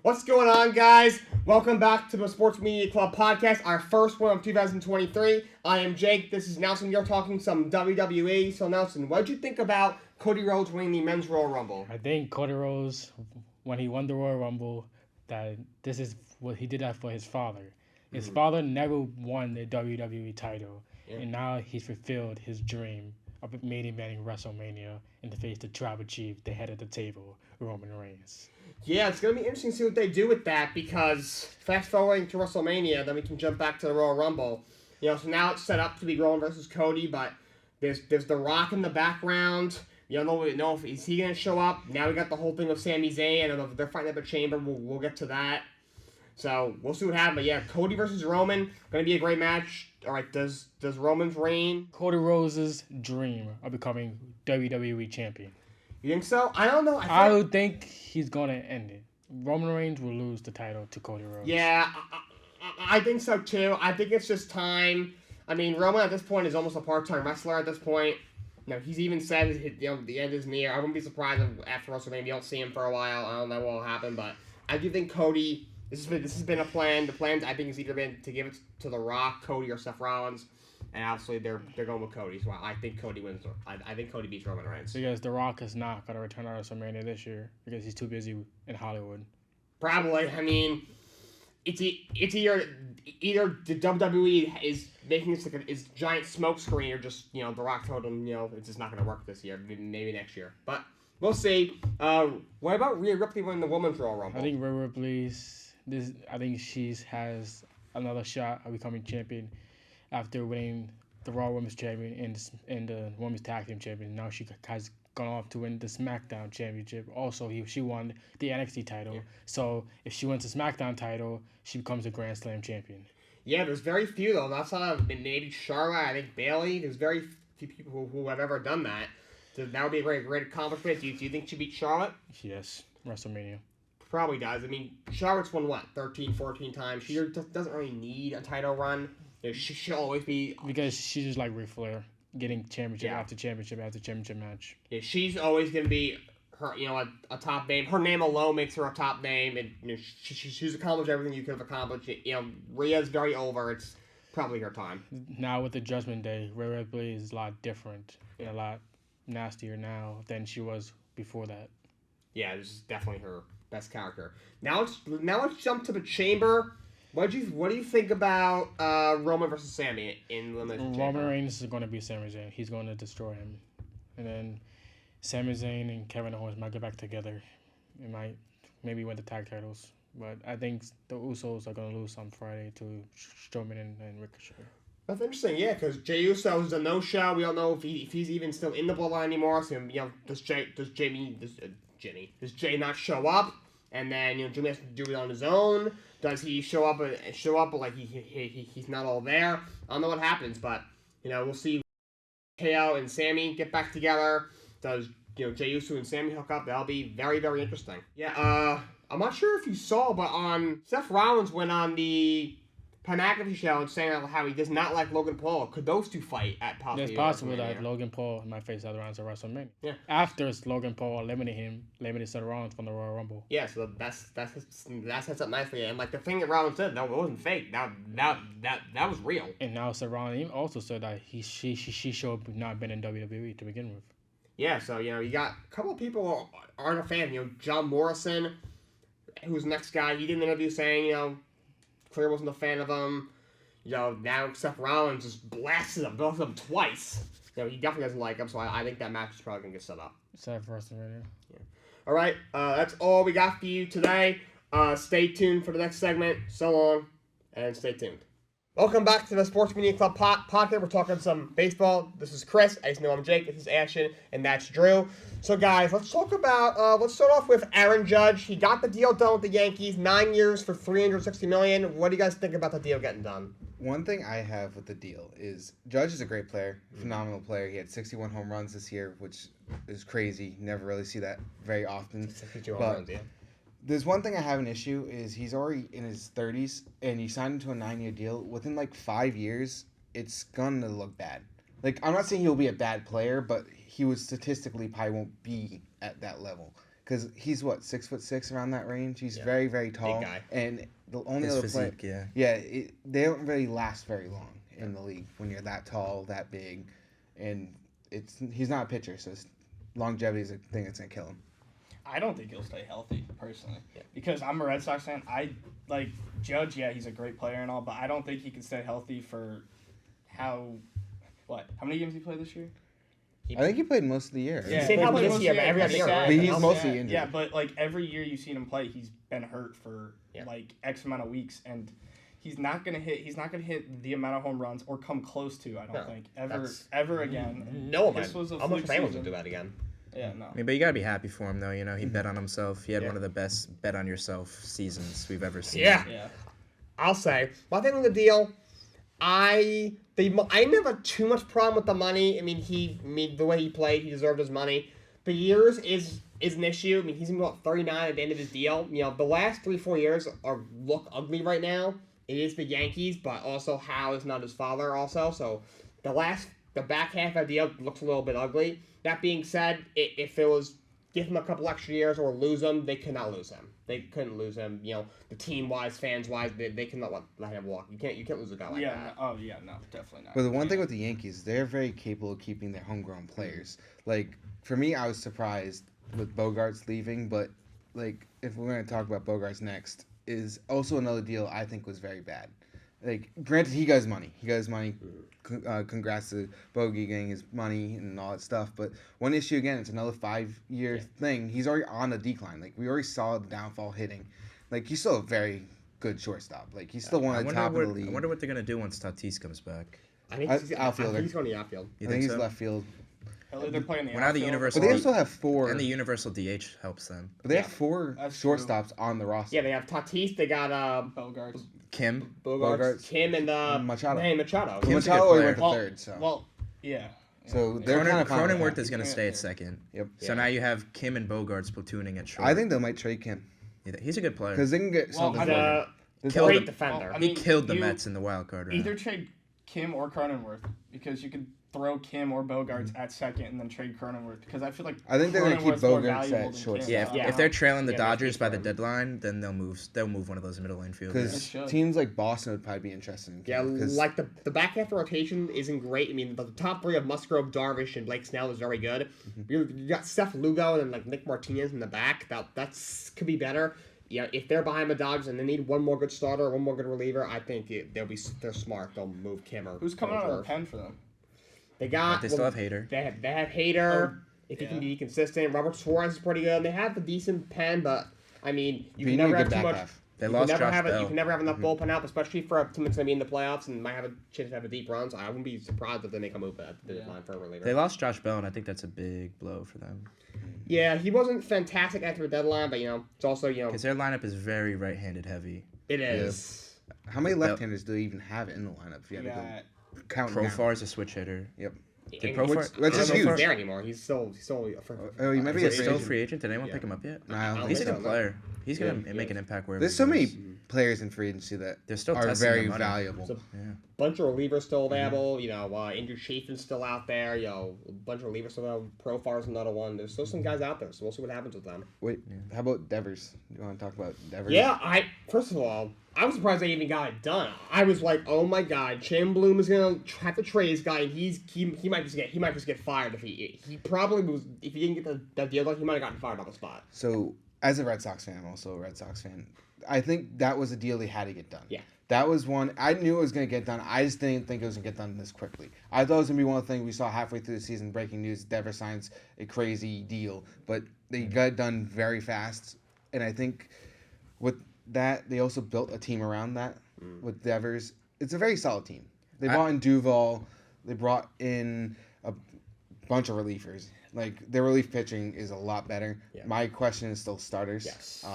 What's going on, guys? Welcome back to the Sports Media Club podcast, our first one of 2023. I am Jake. This is Nelson. You're talking some WWE. So, Nelson, what did you think about Cody Rhodes winning the Men's Royal Rumble? I think Cody Rhodes, when he won the Royal Rumble, that this is what he did that for his father. His father never won the WWE title, and now he's fulfilled his dream of main eventing WrestleMania in the face of Tribal Chief, the head of the table, Roman Reigns. Yeah, it's going to be interesting to see what they do with that because fast forwarding to WrestleMania, then we can jump back to the Royal Rumble. So now it's set up to be Roman versus Cody, but there's The Rock in the background. You don't know if is he going to show up. Now we got the whole thing of Sami Zayn, and they're fighting at the Chamber. We'll get to that. So we'll see what happens. But yeah, Cody versus Roman, going to be a great match. All right, does Roman's reign? Cody Rhodes' dream of becoming WWE champion. You think so? I don't know. I don't think he's going to end it. Roman Reigns will lose the title to Cody Rhodes. Yeah, I think so too. I think it's just time. I mean, Roman at this point is almost a part-time wrestler at this point. He's even said the end is near. I wouldn't be surprised if after WrestleMania you don't see him for a while. I don't know what will happen, but I do think Cody. This has been a plan. The plan I think has either been to give it to The Rock, Cody, or Seth Rollins. And obviously, they're going with Cody. So I think Cody wins. I think Cody beats Roman Reigns. Because The Rock is not going to return to WrestleMania this year because he's too busy in Hollywood. Probably. I mean, it's either the WWE is making this like a giant smoke screen, or just The Rock told him it's just not going to work this year. Maybe next year, but we'll see. What about Rhea Ripley winning the Women's Royal Rumble? I think Rhea Ripley's I think she has another shot of becoming champion after winning the Raw Women's Champion and the Women's Tag Team Champion. Now she has gone off to win the SmackDown Championship. Also, she won the NXT title. Yeah. So if she wins the SmackDown title, she becomes a Grand Slam champion. Yeah, there's very few though. That's not maybe Charlotte. I think Bayley. There's very few people who have ever done that. So that would be a great accomplishment. Do you think she beat Charlotte? Yes, WrestleMania. Probably does. I mean, Charlotte's won 13, 14 times. She doesn't really need a title run. She'll always be because she's just like Ric Flair, getting championship after championship after championship match. Yeah, she's always gonna be her, a top name. Her name alone makes her a top name, and she's accomplished everything you could have accomplished. Rhea's very over. It's probably her time. Now with the Judgment Day, Rhea Ripley is a lot different and a lot nastier now than she was before that. Yeah, this is definitely her best character. Now let's jump to the Chamber. What do you think about Roman versus Sami in the Elimination Chamber? Roman Reigns is going to be Sami Zayn. He's going to destroy him, and then Sami Zayn and Kevin Owens might get back together. It might maybe win the tag titles, but I think the Usos are going to lose on Friday to Strowman and Ricochet. That's interesting, yeah, because Jey Uso is a no-show. We don't know if he's even still in the bloodline anymore. So does Jey not show up? And then Jimmy has to do it on his own. Does he show up but like he's not all there? I don't know what happens, but we'll see. KO and Sami get back together. Does Jey Uso and Sami hook up? That'll be very, very interesting. Yeah. I'm not sure if you saw, but Seth Rollins went on the Pat McAfee show and saying how he does not like Logan Paul. Could those two fight at possibly? It's possible that Logan Paul might face other rounds of WrestleMania. Yeah. After Logan Paul eliminated Seth Rollins from the Royal Rumble. Yeah, so that sets up nicely. And like the thing that Rollins said, no, it wasn't fake. That was real. And now Seth Rollins also said that she should have not been in WWE to begin with. Yeah, so you got a couple of people who aren't a fan. John Morrison, who's the next guy. He did an interview saying Clear wasn't a fan of him. Now Seth Rollins just blasted them, both of them twice. He definitely doesn't like him, so I think that match is probably going to get set up. Set for WrestleMania. Yeah. All right, that's all we got for you today. Stay tuned for the next segment. So long, and stay tuned. Welcome back to the Sports Media Club podcast. We're talking some baseball. This is Chris. As you know, I'm Jake. This is Ashton, and that's Drew. So, guys, let's talk about. Let's start off with Aaron Judge. He got the deal done with the Yankees. 9 years for $360 million. What do you guys think about the deal getting done? One thing I have with the deal is Judge is a great player, phenomenal player. He had 61 home runs this year, which is crazy. Never really see that very often. 62 home runs, yeah. There's one thing I have an issue is he's already in his 30s and he signed into a 9-year deal. Within like 5 years, it's gonna look bad. Like, I'm not saying he'll be a bad player, but he would statistically probably won't be at that level. because he's what 6'6" around that range. He's Yeah. very very tall, guy. and the only His other player, physique, yeah. they don't really last very long in the league when you're that tall, that big, and he's not a pitcher, so longevity is a thing that's gonna kill him. I don't think he'll stay healthy, personally. Yeah. Because I'm a Red Sox fan. I like Judge, yeah, he's a great player and all, but I don't think he can stay healthy for how many games he played this year? I think he played most of the year. Yeah. Stayed healthy this year, but every other year, right? But he's Yeah. mostly injured. Yeah, but like every year you've seen him play, he's been hurt for Yeah. like X amount of weeks, and he's not gonna hit the amount of home runs or come close to. I don't No, think that's- ever again. No, This was a I'm not fluke able to season. do that again. Yeah, no. I mean, but you gotta be happy for him, though. You know, he bet on himself. He had Yeah. one of the best bet on yourself seasons we've ever seen. Yeah. Yeah. I'll say. One thing on the deal, I didn't have too much problem with the money. I mean, the way he played, he deserved his money. The years is an issue. I mean, he's gonna go up 39 at the end of his deal. You know, the last 3-4 years look ugly right now. It is the Yankees, but also Hal is not his father. Also, so the back half of the deal looks a little bit ugly. That being said, if it was give him a couple extra years or lose him, they could not lose him. They couldn't lose him. You know, the team wise, fans wise, they cannot let him walk. You can't lose a guy like Yeah. that. No, no, definitely not. But the one thing with the Yankees, they're very capable of keeping their homegrown players. Like, for me, I was surprised with Bogarts leaving, but, like, if we're going to talk about Bogarts next, is also another deal I think was very bad. Like, granted, he got his money. Congrats to Bogey getting his money and all that stuff. But one issue, again, it's another 5-year thing. He's already on a decline. Like, we already saw the downfall hitting. Like, he's still a very good shortstop. Like, he's still one I of the wonder top what of the league. I wonder what they're gonna do once Tatis comes back. I think Outfielder. he's going to the outfield. You I think he's so? left field. They're playing the When are the outfield. universal But they D- also have four. And the universal DH helps them. But they Yeah. have four That's true. shortstops on the roster. Yeah, they have Tatis. They got Bogarts. Kim. Bogarts, Kim, and Machado. Machado. Well, Kim's a Machado good already went to player. third, so. Well, yeah. So they're kind of Cronenworth is gonna stay at second. Yep. So now you have Kim and Bogarts platooning at short. I think they might trade Kim He's a good player. because they can get Well, something. I He's mean, a There's Killed great him. defender. Well, I He mean, killed the you- Mets in the wild card round. Either trade Kim or Cronenworth because you could throw Kim or Bogarts at second and then trade Cronenworth because I feel like I think they're gonna keep Cronenworth's more Bogarts valuable at than shortstop. Kim. Yeah, Yeah. if they're trailing the Yeah, Dodgers that's by the fair. deadline, then they'll move one of those middle infielders. Because should. teams like Boston would probably be interested in Yeah, Kim. 'cause like the back half of rotation isn't great. I mean, the top three of Musgrove, Darvish, and Blake Snell is very good. You got Seth Lugo and like Nick Martinez in the back. That's could be better. Yeah, if they're behind the Dodgers and they need one more good starter, one more good reliever, I think they're smart. They'll move Kim or Who's coming out of the Reserve. pen for them? They got. They still have Hader. They have Hader. If he yeah. can be consistent, Robert Suarez is pretty good. They have a decent pen, but I mean, you but can need a never have good too back much. half. They You lost can never Josh have Bell. You can never have enough bullpen help, especially for a team that's going to be in the playoffs and might have a chance to have a deep run. So I wouldn't be surprised if they make a move at the deadline for a reliever. They lost Josh Bell, and I think that's a big blow for them Yeah, he wasn't fantastic after the deadline, but it's also because their lineup is very right-handed heavy. it is. How many left-handers do they even have in the lineup? If you had You to got go count down. Profar is a switch hitter. Yep. Did And Profar? which- That's I don't just know if huge. he's there anymore. He's still. Oh, he might be Is a he free still a agent. free agent? Did anyone Yeah. pick him up yet? No, I don't He's a think good so. player. He's gonna Yeah, make yeah. an impact wherever. There's he so many goes. players in free agency that They're still are testing very the money. valuable. So- Yeah. Bunch of relievers still available. Andrew Chafin's still out there. A bunch of relievers still available. Profar's another one. There's still some guys out there, so we'll see what happens with them. Wait, how about Devers? You want to talk about Devers? Yeah, first of all, I was surprised they even got it done. I was like, oh my god, Chan Bloom is gonna have to trade this guy, and he might just get fired if he probably was if he didn't get the deal done, he might have gotten fired on the spot. So, as a Red Sox fan, I'm also a Red Sox fan. I think that was a deal they had to get done. Yeah. That was one I knew it was going to get done. I just didn't think it was going to get done this quickly. I thought it was going to be one of the things we saw halfway through the season. Breaking news: Devers signs a crazy deal, but they got it done very fast. And I think with that, they also built a team around that with Devers. It's a very solid team. They brought in Duval. They brought in a bunch of relievers. Like, their relief pitching is a lot better. Yeah. My question is still starters. Yes.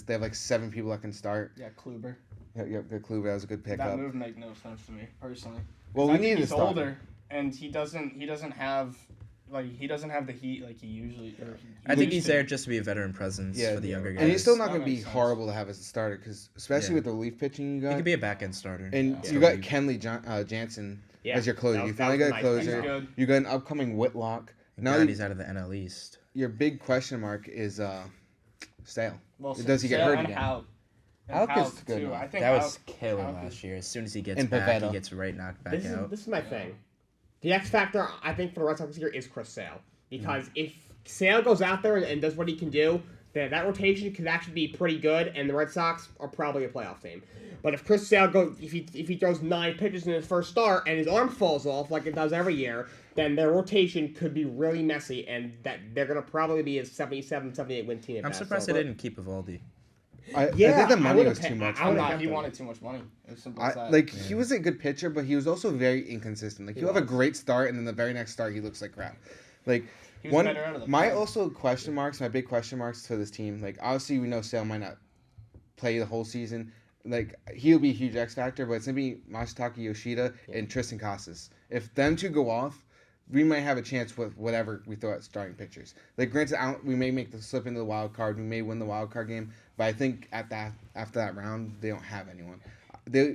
They have like 7 people that can start. yeah, Kluber. Yep, the Kluber was a good pickup. That move make no sense to me personally. Well, 'Cause we I think need a he's starter. older, and he doesn't have the heat like he usually. I think he's there just to be a veteran presence for the younger guys. And he's still not That going to be makes sense. horrible to have as a starter, because especially Yeah. with the relief pitching you He got. could be a back-end starter. And Yeah. you got Kenley Jansen Yeah, as your closer. that You was- finally that got a was nice. closer. He's good. You got an upcoming Whitlock. Thank Now God he's out of the NL East. your big question mark is Sale. Well, Does he get Sale hurt and again? Houck. Houck And is Houck, good too. now. I think That was Houck- killing Houck last is- year. As soon as he gets And back, Pavetta. he gets right knocked back This out. is my thing. The X factor, I think, for the Red Sox this year is Chris Sale. Because if Sale goes out there and does what he can do, then that rotation could actually be pretty good, and the Red Sox are probably a playoff team. But if Chris Sale goes, if he throws 9 pitches in his first start and his arm falls off like it does every year, then their rotation could be really messy, and that they're gonna probably be a 77, 78 win team. At I'm best. surprised So- they didn't keep Evaldi. I Yeah, think the I money would've was too pa- much. I for I'm would've him. not. He them. wanted too much money. As simple as that. Like he was a good pitcher, but he was also very inconsistent. Like He he'll have a was. great start, and then the very next start he looks like crap. Like He was one, better out of the my pen. also question marks, my big question marks for this team. Like obviously we know Sale might not play the whole season. Like he'll be a huge X factor, but it's gonna be Masataka Yoshida and Tristan Casas. If them two go off, we might have a chance with whatever we throw at starting pitchers. Like granted, we may make the slip into the wild card, we may win the wild card game, but I think after that round they don't have anyone.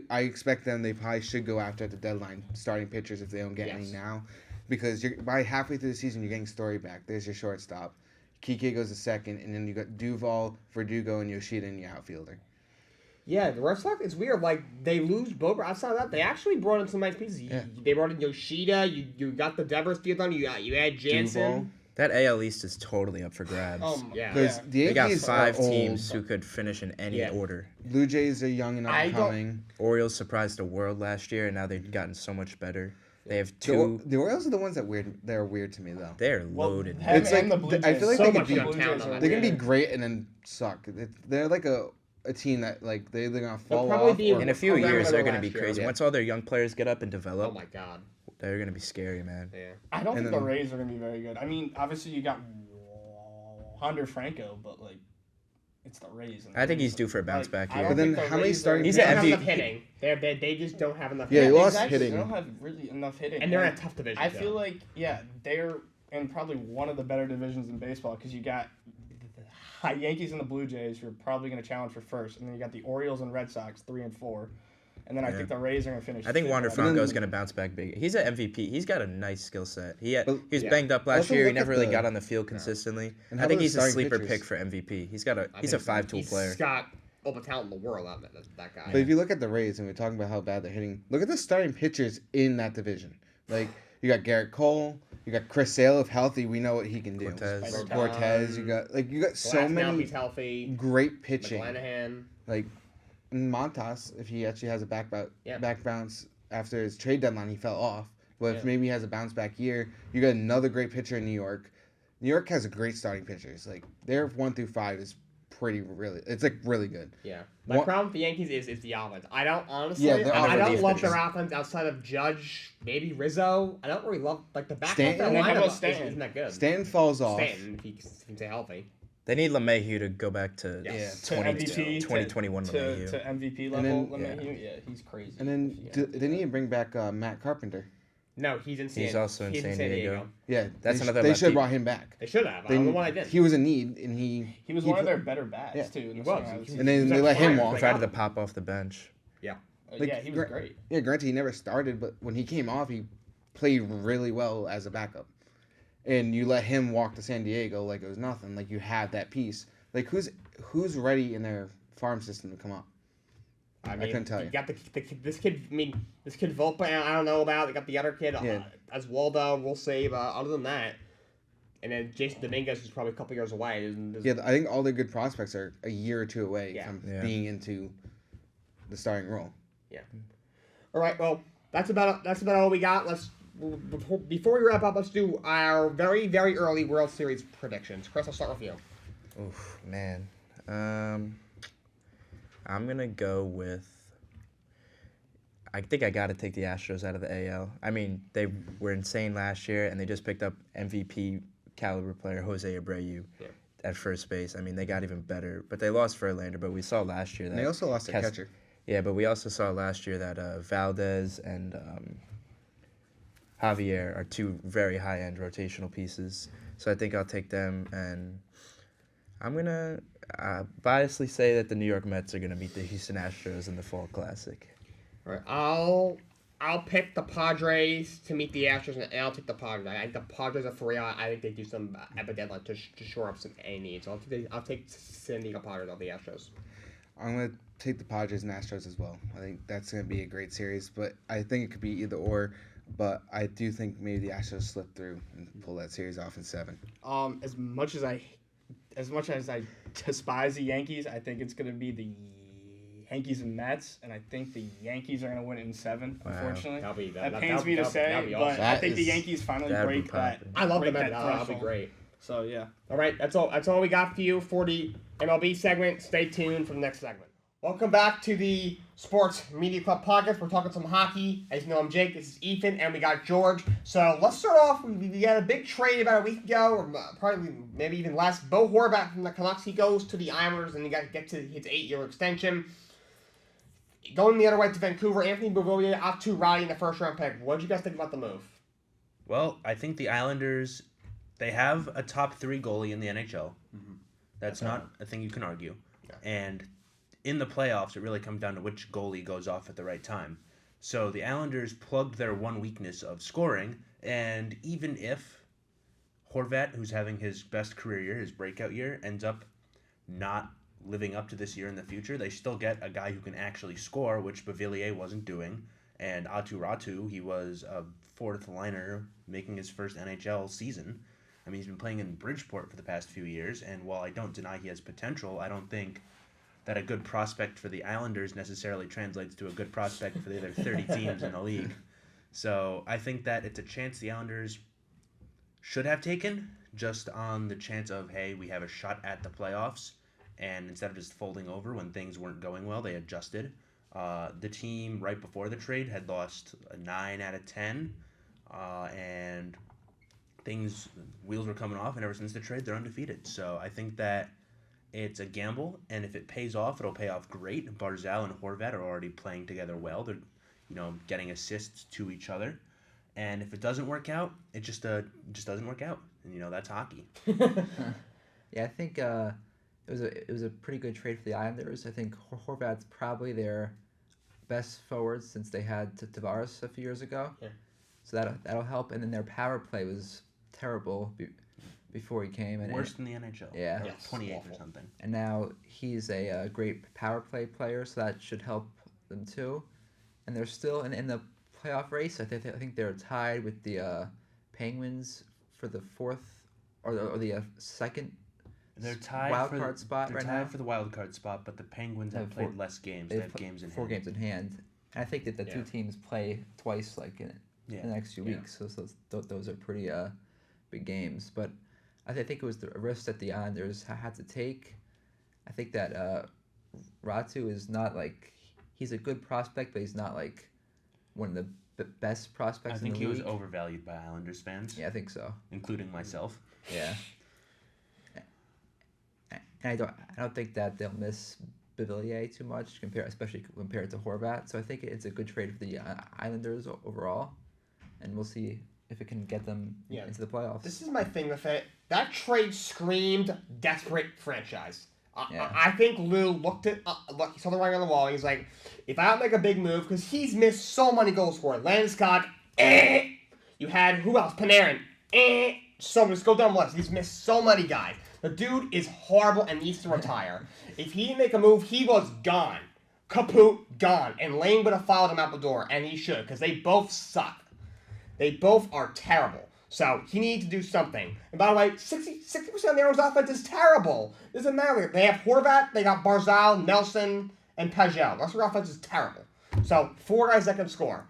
I expect them. They probably should go after at the deadline starting pitchers if they don't get any Yes. now, because by halfway through the season you're getting Story back. There's your shortstop. Kike goes to second, and then you got Duval, Verdugo, and Yoshida in your outfielder. Yeah, the Red Sox, it's weird. Like, they lose Bogart. Outside of that, they actually brought in some nice pieces. Yeah. They brought in Yoshida. You got the Devers deal done. You had Jansen. Duval. That AL East is totally up for grabs. Yeah. Because the they got Yankees 5 are old. teams who could finish in any Yeah. order. Blue Jays are young and I don't- upcoming. Orioles surprised the world last year, and now they've gotten so much better. They have The, two. the Orioles are the ones they're weird to me though. They're Well, loaded. him It's like and the Blue I feel like Jays. So they much could be young Blue talent Jays on are that they can be Yeah. great and then suck. They're like a team that like they're either gonna fall probably off. be or, In a few around years, the they're middle going to be last year. crazy. Yeah. Once all their young players get up and Oh develop, my God. they're going to be scary, man. Yeah. I don't And think the then- Rays are going to be very good. I mean, obviously you got Wander Franco, but like, it's the Rays. And the I think Rays he's due for a bounce back I here. don't But then think the how many Rays starting are- He's They an don't have MVP. enough hitting. They just don't have enough Yeah, hitting. he lost exactly. hitting. They don't have really enough hitting. And they're in a tough division. I too. feel like, yeah, they're in probably one of the better divisions in baseball because you got the Yankees and the Blue Jays, who are probably going to challenge for first, and then you got the Orioles and Red Sox, 3 and 4, and then I Yeah. think the Rays are going to finish. I think fifth. Wander then- Franco is going to bounce back big. He's an MVP. He's got a nice skill set. He But- was yeah. banged up last Also year. He look never at really the- got on the field consistently. And I how think about he's a starting sleeper pitchers? pick for MVP. He's I a think 5-tool player. He's got all the talent in the world. That guy. But if you look at the Rays and we're talking about how bad they're hitting, look at the starting pitchers in that division. Like you got Garrett Cole, you got Chris Sale if healthy, we know what he can do. Cortez. Cortez, you got so Glass now, many he's healthy. great pitching. McClanahan. Like Montas, if he actually has a back Yeah. bounce after his trade deadline, he fell off. But if Yeah. maybe he has a bounce back year, you got another great pitcher in New York. New York has a great starting pitchers. Like their 1 through 5 is it's like really good. Yeah. My What- problem with the Yankees is the offense. I don't honestly. Yeah, their I don't offense- love their offense outside of Judge, maybe Rizzo. I don't really love like the back half of Stanton? their And then how about lineup Stanton? isn't that good. Stanton falls off. Stanton, if he can stay healthy. They need LeMahieu to go back to Yes. to 2021 to LeMahieu. MVP And level. then- LeMahieu, yeah, he's crazy. And then if he they need to bring back Matt Carpenter. No, he's in San He's also in San Diego. Yeah, That's they, another They lefty. should have brought him back. They should have. I They, don't know why they didn't. he was in need, and he was he one of put- their better bats Yeah, too. In he the was. second half of the He And season. then was they at let him prime, walk. like, Tried to pop off the bench. like, yeah, he was gra- great. Yeah, granted he never started, but when he came off, he played really well as a backup. And you let him walk to San Diego like it was nothing. Like you have that piece. Like who's ready in their farm system to come up? I mean, couldn't tell you. got this kid. I mean, this kid Volpe. I don't know about. They got the other kid, Yeah. Oswaldo. We'll see. But other than that, and then Jason Dominguez is probably a couple years away. Yeah, I think all the good prospects are a year or two away Yeah. from Yeah. being into the starting role. All right. Well, that's about all we got. Before we wrap up, let's do our very very early World Series predictions. Chris, I'll start with you. Oof, man. I'm gonna go with. I think I got to take the Astros out of the AL. I mean, they were insane last year, and they just picked up MVP caliber player Jose Abreu at first base. I mean, they got even better, but they lost Verlander. But we saw last year that And they also lost their Cas- catcher. Yeah, but we also saw last year that Valdez and Javier are two very high-end rotational pieces. So I think I'll take them, and I'm going to biasly say that the New York Mets are going to beat the Houston Astros in the Fall Classic. All right. I'll pick the Padres to meet the Astros, and I'll take the Padres. I think the Padres are 3. I think they do some at the deadline to shore up some A needs. So I'll take San Diego Padres over the Astros. I'm going to take the Padres and Astros as well. I think that's going to be a great series, but I think it could be either or. But I do think maybe the Astros slip through and pull that series off in 7. As much as I despise the Yankees, I think it's going to be the Yankees and Mets, and I think the Yankees are going to win it in 7. Wow. Unfortunately, That pains me to say, but awesome. I think the That is- Yankees finally that'd be break that. poppin'. I love break the Mets. that That'll be threshold. great. So yeah. All right, that's all. That's all we got for you for the MLB segment. Stay tuned for the next segment. Welcome back to the Sports Media Club podcast. We're talking some hockey. As you know, I'm Jake. This is Ethan, and we got George. So let's start off. We had a big trade about a week ago, or probably maybe even less. Bo Horvat from the Canucks. He goes to the Islanders, and he got to get to his 8-year extension. Going the other way to Vancouver, Anthony Beauvillier out to Roddy in the first-round pick. What did you guys think about the move? Well, I think the Islanders, they have a top 3 goalie in the NHL. That's not a thing you can argue. Yeah. And in the playoffs, it really comes down to which goalie goes off at the right time. So the Islanders plugged their one weakness of scoring, and even if Horvat, who's having his best career year, his breakout year, ends up not living up to this year in the future, they still get a guy who can actually score, which Beauvillier wasn't doing. And Aatu Ratu, he was a fourth liner making his first NHL season. I mean, he's been playing in Bridgeport for the past few years, and while I don't deny he has potential, I don't think that a good prospect for the Islanders necessarily translates to a good prospect for the other 30 teams in the league. So I think that it's a chance the Islanders should have taken, just on the chance of, hey, we have a shot at the playoffs, and instead of just folding over when things weren't going well, they adjusted. The team right before the trade had lost a 9 out of 10, and wheels were coming off, and ever since the trade, they're undefeated. So I think that it's a gamble, and if it pays off, it'll pay off great. Barzal and Horvat are already playing together well. They're, getting assists to each other. And if it doesn't work out, it just doesn't work out. And that's hockey. Yeah, I think it was a pretty good trade for the Islanders. I think Horvat's probably their best forward since they had Tavares a few years ago. Yeah. So that'll help. And then their power play was terrible before he came. And Worse than the NHL. Yeah. Yes, 28th awful. or something. And now he's a great power play player, so that should help them too. And they're still in the playoff race. I think they're tied with the Penguins for the fourth or the second. They're tied wild for card spot they're right tied now. for the wild card spot, but the Penguins have They have played four- less games. They They have put games in 4 hand. games in hand. And I think that the two Yeah. teams play twice, like in Yeah. the next few Yeah. weeks. So those are pretty big games. But I think it was the risk that the Islanders had to take. I think that Ratu is not he's a good prospect, but he's not one of the best prospects. I think in he the was league. overvalued by Islanders fans, Yeah, I think so. including myself. Yeah. And I don't think that they'll miss Beauvillier too much, especially compared to Horvat. So I think it's a good trade for the Islanders overall, and we'll see if it can get them Yeah. into the playoffs. This is my thing with it. That trade screamed desperate franchise. Yeah. I think Lou he saw the writing on the wall. He's like, if I don't make a big move, because he's missed so many goals for it. Landeskog, You had, who else? Panarin, So just go down the list. He's missed so many guys. The dude is horrible and needs to retire. If he didn't make a move, he was gone. Kaput, gone. And Lane would have followed him out the door, and he should, because they both suck. They both are terrible. So he needs to do something. And by the way, 60% of the Islanders' offense is terrible. Doesn't matter. They have Horvat, they got Barzal, Nelson, and Pajel. The rest of their offense is terrible. So 4 guys that can score.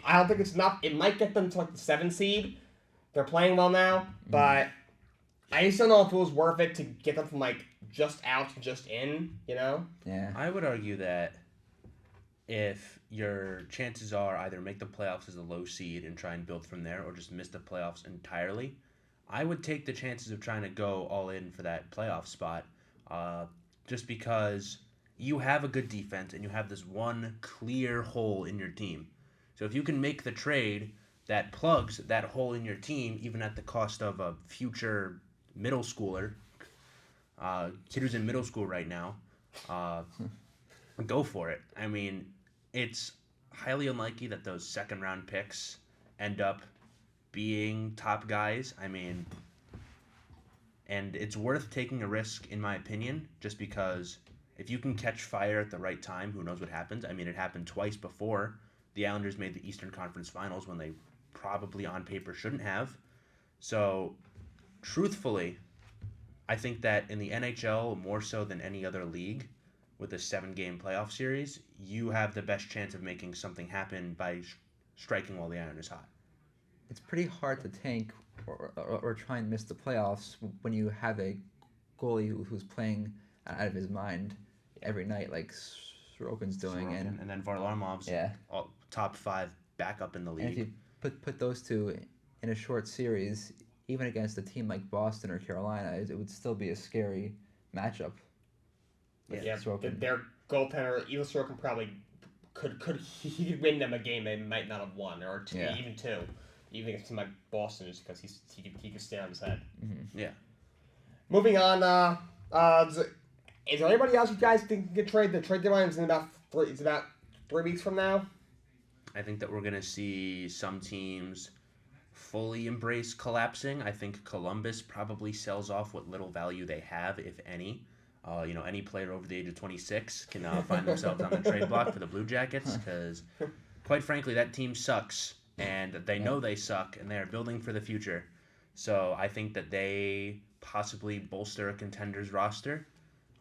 I don't think it's enough. It might get them to the 7 seed. They're playing well now, but I just don't know if it was worth it to get them from just out to just in. Yeah. I would argue that if your chances are either make the playoffs as a low seed and try and build from there, or just miss the playoffs entirely, I would take the chances of trying to go all in for that playoff spot, just because you have a good defense and you have this one clear hole in your team. So if you can make the trade that plugs that hole in your team, even at the cost of a future middle schooler, kid who's in middle school right now, go for it. I mean, it's highly unlikely that those second round picks end up being top guys. I mean, and it's worth taking a risk, in my opinion, just because if you can catch fire at the right time, who knows what happens. I mean, it happened twice before. The Islanders made the Eastern Conference Finals when they probably on paper shouldn't have. So, truthfully, I think that in the NHL, more so than any other league, with a 7-game playoff series, you have the best chance of making something happen by striking while the iron is hot. It's pretty hard to tank or try and miss the playoffs when you have a goalie who's playing out of his mind every night, like Sorokin's doing, Sorokin, and then Varlamov's top 5 backup in the and if league. you put those two in a short series, even against a team like Boston or Carolina, it would still be a scary matchup. Yeah, Sorokin. their goaltender, even Sorokin probably he could win them a game they might not have won, or two, Yeah. even two. Even against a team like Boston, just because he could stand on his head. Yeah. Moving on, is there anybody else you guys think can get traded? The trade deadline is in about 3 weeks from now. I think that we're going to see some teams fully embrace collapsing. I think Columbus probably sells off what little value they have, if any. Any player over the age of 26 can find themselves on the trade block for the Blue Jackets because, quite frankly, that team sucks, and they know they suck, and they are building for the future. So I think that they possibly bolster a contender's roster.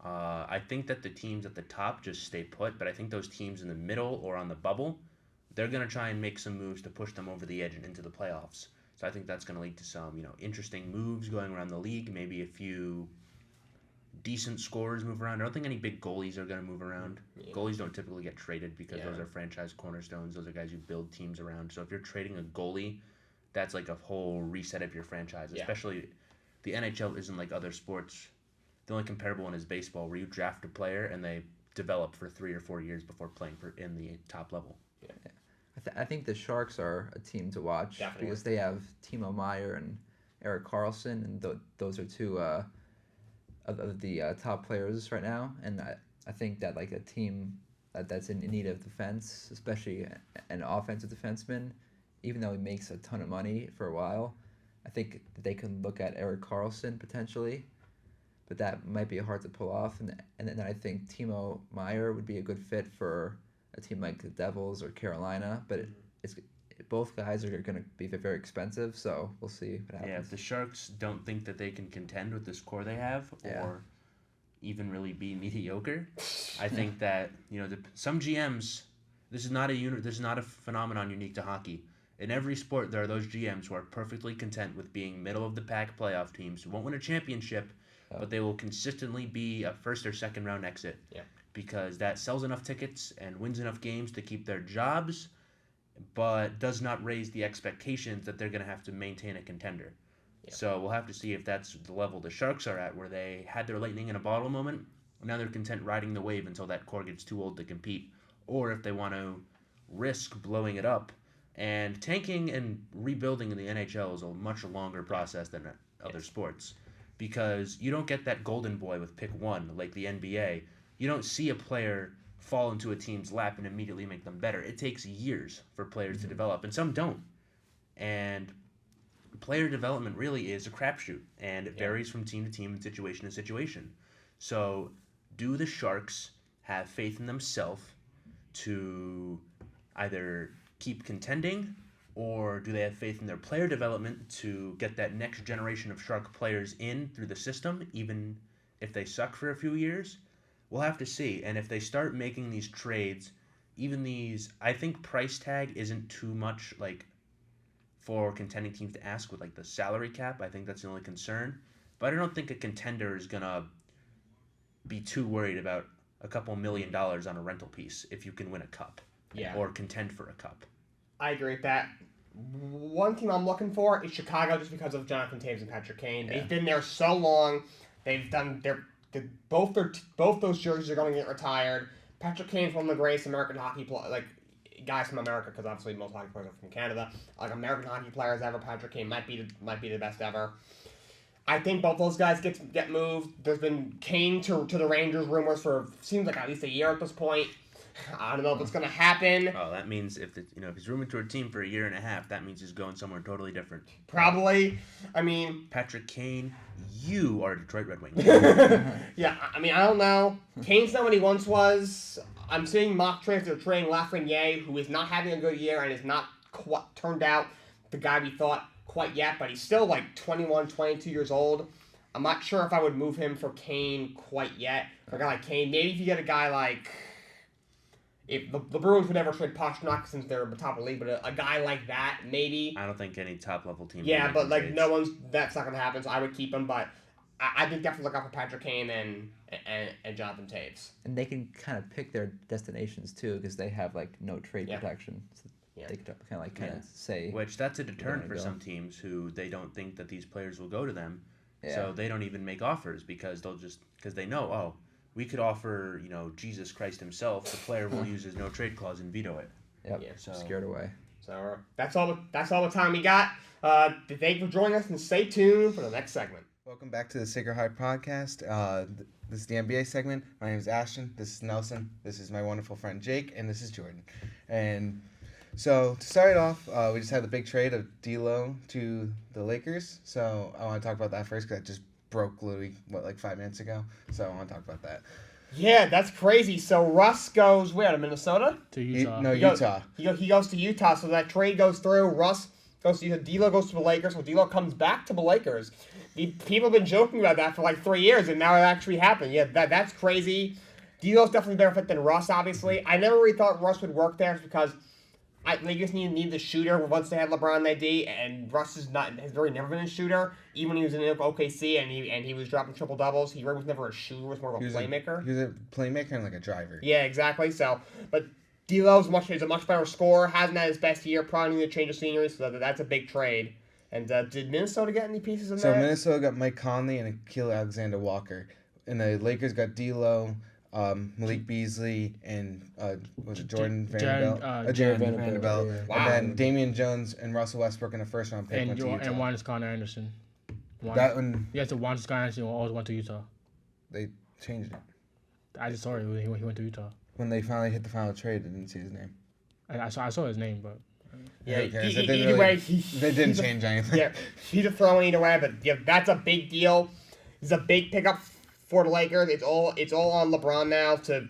I think that the teams at the top just stay put, but I think those teams in the middle or on the bubble, they're going to try and make some moves to push them over the edge and into the playoffs. So I think that's going to lead to some, interesting moves going around the league. Maybe a few decent scorers move around. I don't think any big goalies are going to move around. Yeah. Goalies don't typically get traded because those Yeah. are franchise cornerstones. Those are guys you build teams around. So if you're trading a goalie, that's like a whole reset of your franchise. Yeah. Especially the NHL isn't like other sports. The only comparable one is baseball, where you draft a player and they develop for 3 or 4 years before playing in the top level. I think the Sharks are a team to watch Definitely. because they have Timo Meyer and Eric Carlson, and those are two of the top players right now. And I think that like a team that's in need of defense, especially an offensive defenseman, even though he makes a ton of money for a while, I think that they can look at Eric Carlson potentially, but that might be hard to pull off. And then I think Timo Meyer would be a good fit for a team like the Devils or Carolina, but both guys are going to be very expensive, so we'll see what happens. Yeah, if the Sharks don't think that they can contend with this core they have, or even really be mediocre, I think that some GMs. This is not a phenomenon unique to hockey. In every sport, there are those GMs who are perfectly content with being middle of the pack playoff teams who won't win a championship, but they will consistently be a first or second round exit. Yeah. Because that sells enough tickets and wins enough games to keep their jobs, but does not raise the expectations that they're going to have to maintain a contender. Yeah. So we'll have to see if that's the level the Sharks are at, where they had their lightning in a bottle moment. Now they're content riding the wave until that core gets too old to compete, or if they want to risk blowing it up. And tanking and rebuilding in the NHL is a much longer process than other sports, because you don't get that golden boy with pick 1 like the NBA. You don't see a player fall into a team's lap and immediately make them better. It takes years for players to develop, and some don't. And player development really is a crapshoot, and it varies from team to team and situation to situation. So, do the Sharks have faith in themselves to either keep contending, or do they have faith in their player development to get that next generation of Shark players in through the system, even if they suck for a few years? We'll have to see. And if they start making these trades, even these, I think price tag isn't too much for contending teams to ask with the salary cap. I think that's the only concern. But I don't think a contender is going to be too worried about a couple $1 million on a rental piece if you can win a cup. Yeah. Or contend for a cup. I agree with that. One team I'm looking for is Chicago, just because of Jonathan Taves and Patrick Kane. They've been there so long. They've done both those jerseys are going to get retired. Patrick Kane's one of the greatest American hockey guys from America, because obviously most hockey players are from Canada. American hockey players ever. Patrick Kane might be the best ever. I think both those guys get moved. There's been Kane to the Rangers rumors for seems like at least a year at this point. I don't know if it's gonna happen. Oh, that means if he's rooming to a team for a year and a half, that means he's going somewhere totally different. Probably. I mean, Patrick Kane, you are a Detroit Red Wing. yeah. I mean, I don't know. Kane's not what he once was. I'm seeing mock trades that are trading Lafreniere, who is not having a good year and is not quite turned out the guy we thought quite yet, but he's still like 21, 22 years old. I'm not sure if I would move him for Kane quite yet. For a guy like Kane, maybe if you get a guy like... If the Bruins would never trade Pastrnak since they're the top of the league, but a guy like that, maybe. I don't think any top-level team... Yeah, but like trades. no one's... That's not going to happen, so I would keep him, but I think definitely look out for Patrick Kane and Jonathan Taves. And they can kind of pick their destinations too, because they have like no trade Yeah. protection. So Yeah. they could kind of say. Which, that's a deterrent for go. some teams who they don't think that these players will go to them. Yeah. So they don't even make offers because they know, oh, we could offer, Jesus Christ himself. The player will use his no trade clause and veto it. Yep. Yeah. So Scared away. So that's all the time we got. Thank you for joining us, and stay tuned for the next segment. Welcome back to the Sacred Heart Podcast. This is the NBA segment. My name is Ashton. This is Nelson. This is my wonderful friend Jake, and this is Jordan. And so to start it off, we just had the big trade of D'Lo to the Lakers. So I want to talk about that first because I just broke Louis, like 5 minutes ago. So I want to talk about that. Yeah, that's crazy. So Russ goes where, to Minnesota? To Utah. Utah. He goes to Utah, so that trade goes through. Russ goes to Utah. D'Lo goes to the Lakers, so D'Lo comes back to the Lakers. People have been joking about that for like 3 years, and now it actually happened. Yeah, that's crazy. D'Lo's definitely better fit than Russ, obviously. I never really thought Russ would work there because they just need the shooter once they had LeBron in that D, and Russ has really never been a shooter. Even when he was in OKC and he was dropping triple doubles, he was never a shooter. He was more of a playmaker. He was a playmaker and like a driver. Yeah, exactly. So, but D'Lo's is a much better scorer. Hasn't had his best year. Probably need to change of scenery. So that's a big trade. And did Minnesota get any pieces in So that? Minnesota got Mike Conley and Akil Alexander-Walker, and the Lakers got D'Lo, Malik Beasley, and Jordan Vanderbilt? Jared Vanderbilt. yeah. Wow. And then Damian Jones and Russell Westbrook in a first-round pick went to Utah. And Juan Scott Anderson. That one, Yeah, so Juan Scott Anderson always went to Utah. they changed it. I just saw it when he went to Utah. When they finally hit the final trade, I didn't see his name. I saw his name, but Yeah, Who cares? It either didn't way, really- they didn't change anything. Yeah, he's a throw in either way, but yeah, that's a big deal. It's a big pickup for the Lakers. It's all on LeBron now to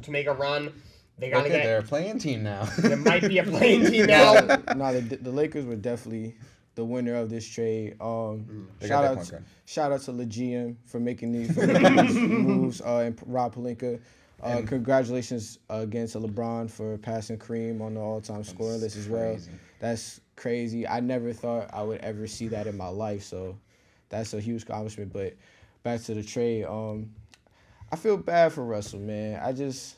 make a run. They gotta Okay, get. they're a playing team now. There might be a playing team now. No, the Lakers were definitely the winner of this trade. They Shout got out, that point shout out to the GM for making these moves, and Rob Pelinka. And- Congratulations again to LeBron for passing Kareem on the all-time scoring list as well. Crazy. That's crazy. I never thought I would ever see that in my life, so that's a huge accomplishment. But back to the trade, I feel bad for Russell, man. I just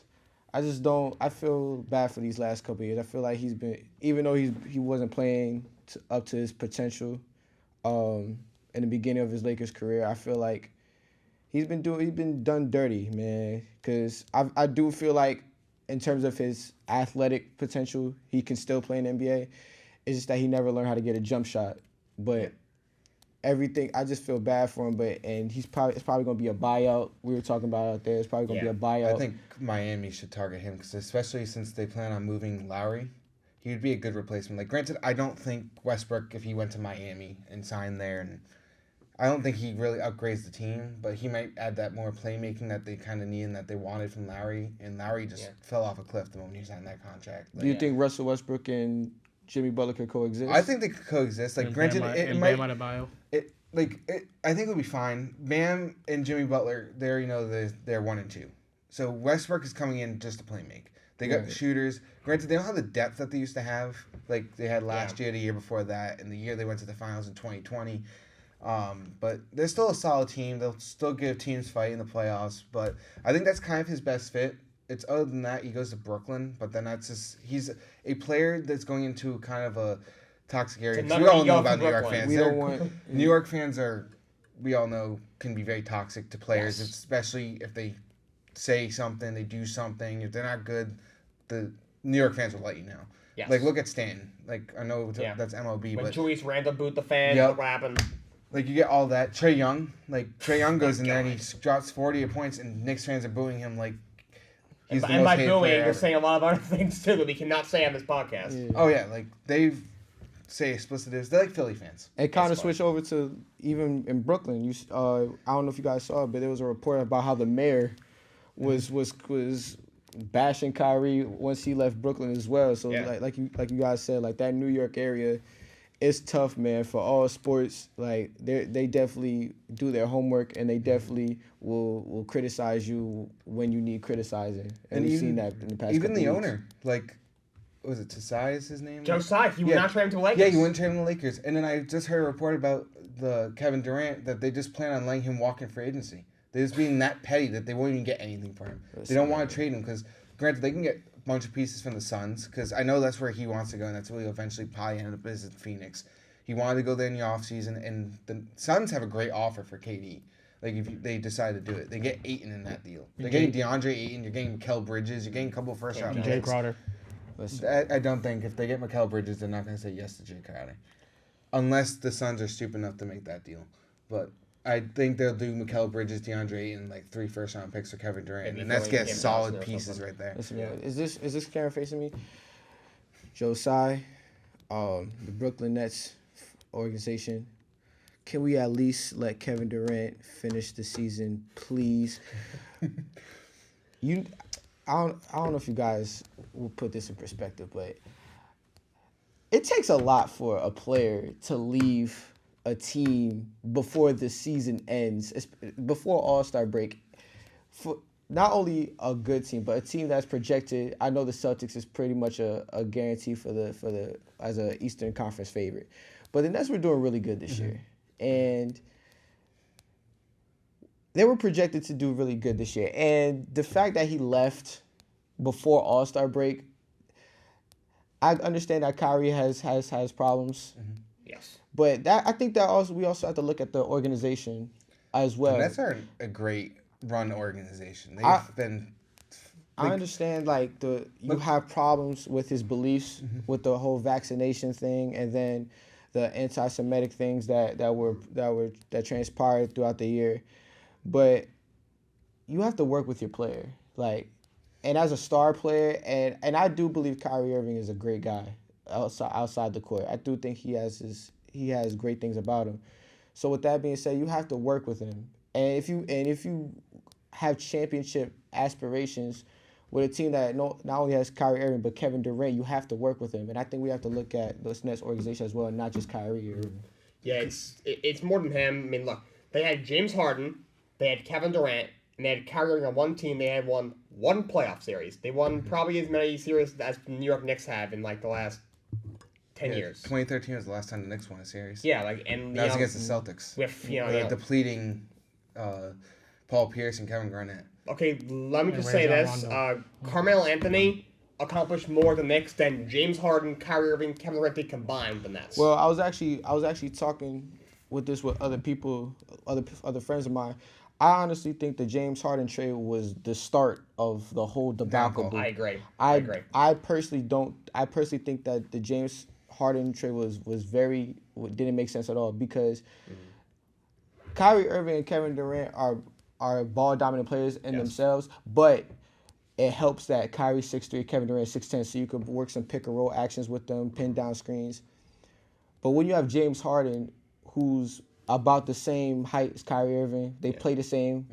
don't. I feel bad for these last couple of years. I feel like he's been, even though he wasn't playing up to his potential, in the beginning of his Lakers career, I feel like he's been done dirty, man. Because I do feel like in terms of his athletic potential, he can still play in the NBA. It's just that he never learned how to get a jump shot. But everything, I just feel bad for him. And it's probably going to be a buyout. We were talking about out there. It's probably going to be a buyout. I think Miami should target him, because especially since they plan on moving Lowry, he would be a good replacement. Like, granted, I don't think Westbrook, if he went to Miami and signed there, and I don't think he really upgrades the team, but he might add that more playmaking that they kind of need and that they wanted from Lowry. And Lowry just fell off a cliff the moment he signed that contract. Do you think Russell Westbrook and Jimmy Butler could coexist? I think they could coexist. Like, granted, it might. I think it'll be fine. Bam and Jimmy Butler, they're 1 and 2. So Westbrook is coming in just to play make. They got shooters. Granted, they don't have the depth that they used to have, like they had last year, the year before that, and the year they went to the finals in 2020. But they're still a solid team. They'll still give teams fight in the playoffs. But I think that's kind of his best fit. It's other than that, he goes to Brooklyn. But then that's just, he's a player that's going into kind of a toxic area. 'Cause we all know about New York fans. We don't want New York fans we all know, can be very toxic to players, especially if they say something, they do something. If they're not good, the New York fans will let you know. Yes. Like, look at Stanton. Like, I know that's MLB, When but Julius Randle booed the fans, Yep. what happened? like, you get all that. Trae Young goes in there and he drops 40 points, and Knicks fans are booing him. Like, He's the And most by hated booing, player you're ever. saying a lot of other things too that we cannot say on this podcast. Yeah. Oh yeah, like they say explicit is they're like Philly fans. And kind of That's fine. switch over to even in Brooklyn. I don't know if you guys saw it, but there was a report about how the mayor was bashing Kyrie once he left Brooklyn as well. So Yeah. like you guys said, like that New York area, it's tough, man, for all sports. Like they definitely do their homework and they definitely will criticize you when you need criticizing. And we've seen that in the past. Even couple the weeks. one, like, was it Tasai is his name? Joe Tsai, he would Yeah. not trade him to the Lakers. Yeah, he wouldn't trade him to the Lakers. And then I just heard a report about the Kevin Durant that they just plan on letting him walk in free agency. They're just being that petty that they won't even get anything for him. They don't want to trade him because, granted, they can get a bunch of pieces from the Suns because I know that's where he wants to go and that's where he'll eventually probably end up is in Phoenix. He wanted to go there in the offseason, and the Suns have a great offer for KD. Like, if they decide to do it, they get Ayton in that deal. They're getting DeAndre Ayton, you're getting Mikal Bridges, you're getting a couple of first-round Jay picks. Crowder. I don't think if they get Mikal Bridges, they're not going to say yes to Jay Crowder. Unless the Suns are stupid enough to make that deal. But I think they'll do Mikal Bridges, DeAndre Ayton, like 3 first-round picks for Kevin Durant. Maybe And that's Philly get Game solid Johnson or pieces something. right there. Listen, man, is this camera facing me? Josiah, the Brooklyn Nets organization. Can we at least let Kevin Durant finish the season, please? I don't know if you guys will put this in perspective, but it takes a lot for a player to leave a team before the season ends, before All-Star break. For not only a good team, but a team that's projected. I know the Celtics is pretty much a guarantee for the as a Eastern Conference favorite, but the Nets were doing really good this year, and they were projected to do really good this year. And the fact that he left before All-Star break, I understand that Kyrie has problems, Yes. but that I think that also we also have to look at the organization as well. The Nets are a great run organization. They've I- been... I understand you have problems with his beliefs with the whole vaccination thing and then the anti-Semitic things that transpired throughout the year, but you have to work with your player, and as a star player, and I do believe Kyrie Irving is a great guy outside the court. I do think he has great things about him. So with that being said, you have to work with him, and if you have championship aspirations with a team that not only has Kyrie Irving but Kevin Durant, you have to work with him. And I think we have to look at the Nets organization as well, and not just Kyrie Irving. Yeah, it's more than him. I mean, look, they had James Harden, they had Kevin Durant, and they had Kyrie Irving on one team. They had won one playoff series. They won probably as many series as the New York Knicks have in like the last 10 years. 2013 was the last time the Knicks won a series. Yeah, and That was against the Celtics. with Depleting Paul Pierce and Kevin Garnett. Okay, let me just Rajon say this: Rondo. Carmelo Anthony accomplished more than Knicks than James Harden, Kyrie Irving, Kevin Durant did combined the Nets. Well, I was actually talking with other people, other friends of mine. I honestly think the James Harden trade was the start of the whole debacle. Downfall. I agree. I personally think that the James Harden trade didn't make sense at all because Kyrie Irving and Kevin Durant are ball dominant players in themselves, but it helps that Kyrie's 6'3", Kevin Durant 6'10", so you could work some pick and roll actions with them, pin down screens. But when you have James Harden, who's about the same height as Kyrie Irving, they play the same.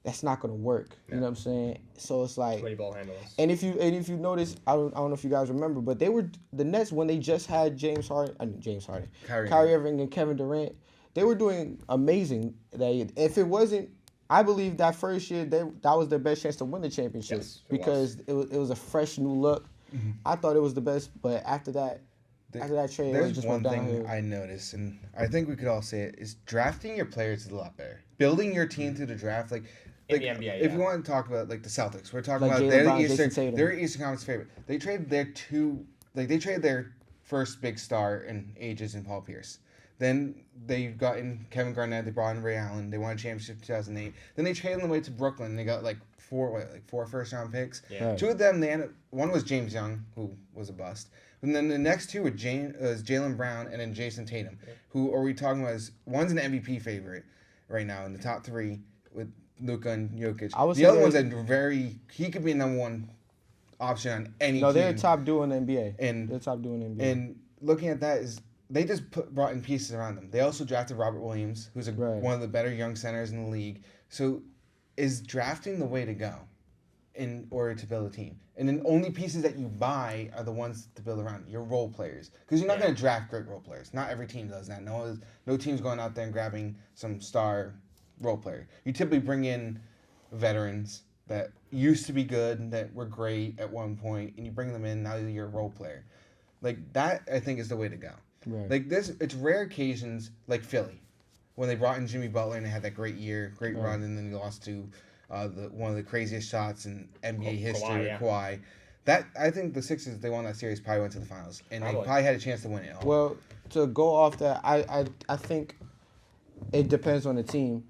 That's not gonna work. You know what I'm saying? So it's like, 20 ball handles. and if you notice, I don't know if you guys remember, but the Nets when they just had Kyrie Kyrie Irving and Kevin Durant, they were doing amazing. If it wasn't, I believe that first year that was their best chance to win the championship Yes, it because it was a fresh new look. I thought it was the best, but after that trade, it There's just one went thing downhill. I noticed, and I think we could all say it, is drafting your players is a lot better. Building your team through the draft, In the NBA, if yeah. you want to talk about like the Celtics, we're talking Like about Jaylen Brown, Jason Tatum. they're Eastern Conference favorite. They traded their first big star in ages in Paul Pierce. Then they got in Kevin Garnett. They brought in Ray Allen. They won a championship in 2008. Then they traded them away to Brooklyn. They got four first-round picks. Yeah. Right. Two of them, one was James Young, who was a bust. And then the next two were Jaylen Brown and then Jason Tatum, who are we talking about? One's an MVP favorite right now in the top three with Luka and Jokic. I would The say other that- ones are very. He could be a number one option on any No, team. they're top duo in the NBA. And They're top duo in the NBA. And looking at that is they just brought in pieces around them. They also drafted Robert Williams, who's Right. one of the better young centers in the league. So, is drafting the way to go in order to build a team? And then only pieces that you buy are the ones to build around your role players, because you're not going to draft great role players. Not every team does that. No team's going out there and grabbing some star role player. You typically bring in veterans that used to be good, that were great at one point, and you bring them in. Now you're a role player. Like that, I think is the way to go. Right. Like this, it's rare occasions like Philly, when they brought in Jimmy Butler and they had that great year, great run, and then he lost to one of the craziest shots in NBA history, Kawhi, yeah. Kawhi. That I think the Sixers, they won that series, probably went to the finals, and they Probably. probably had a chance to win it all. Well, to go off that, I think it depends on the team.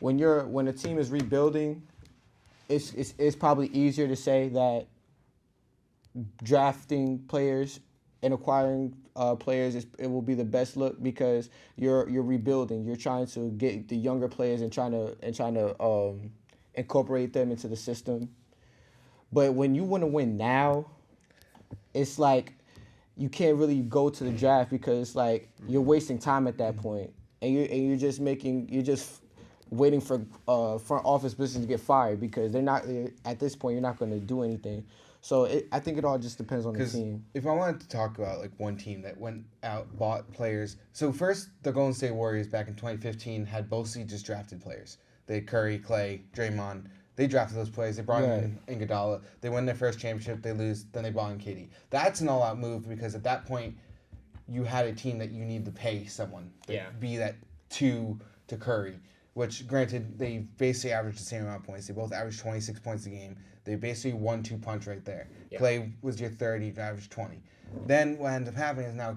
When a team is rebuilding, it's probably easier to say that drafting players and acquiring players it will be the best look, because you're rebuilding. You're trying to get the younger players and trying to incorporate them into the system. But when you want to win now, it's like you can't really go to the draft, because it's like you're wasting time at that point, and you're just waiting for front office business to get fired, because they're not at this point. You're not going to do anything. So I think it all just depends on the Because team. if I wanted to talk about like one team that went out, bought players. So first, the Golden State Warriors back in 2015 had mostly just drafted players. They had Curry, Clay, Draymond. They drafted those players. They brought in Iguodala. They win their first championship. They lose. Then they brought in KD. That's an all-out move, because at that point, you had a team that you need to pay someone to be that two to Curry. Which, granted, they basically averaged the same amount of points. They both averaged 26 points a game. They basically 1-2 punch right there. Yeah. Clay was your third. He averaged 20. Then what ends up happening is now,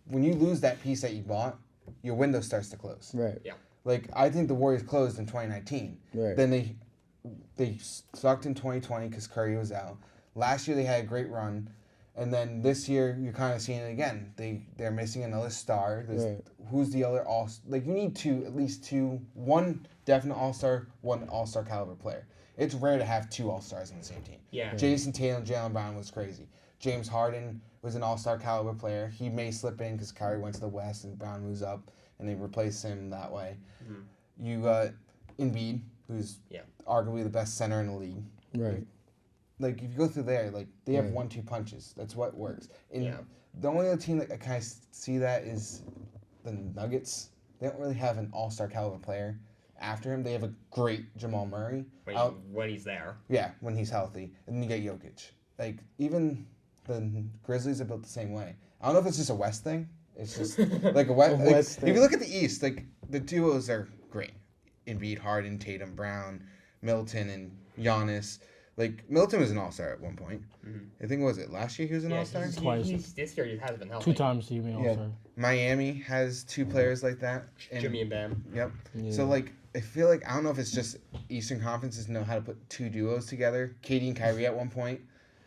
when you lose that piece that you bought, your window starts to close. Right. Like, I think the Warriors closed in 2019. Right. Then they sucked in 2020 because Curry was out. Last year they had a great run. And then this year you're kind of seeing it again. They're missing another star. Who's the other like you need at least one definite all-star, one all-star caliber player. It's rare to have two all-stars on the same team. Yeah. Jason Tatum, Jaylen Brown was crazy. James Harden was an all-star caliber player. He may slip in because Kyrie went to the West and Brown moves up, and they replace him that way. Mm-hmm. You got Embiid, who's arguably the best center in the league. Right. Like, if you go through there, like, they have 1-2 punches. That's what works. And the only other team that I kind of see that is the Nuggets. They don't really have an all-star caliber player after him. They have a great Jamal Murray. When he's there. Yeah, when he's healthy. And then you get Jokic. Like, even the Grizzlies are built the same way. I don't know if it's just a West thing. It's just like a West thing. If you look at the East, like, the duos are great. Embiid, Harden, Tatum, Brown, Middleton, and Giannis. Like, Middleton was an all-star at one point. Mm-hmm. I think, was it last year he was an all-star? Twice. This year he hasn't been healthy. 2 times he been Yeah. all-star. Miami has two players like that. Jimmy and Bam. Yep. Yeah. So, like, I feel like, I don't know if it's just Eastern Conferences know how to put two duos together. KD and Kyrie at one point.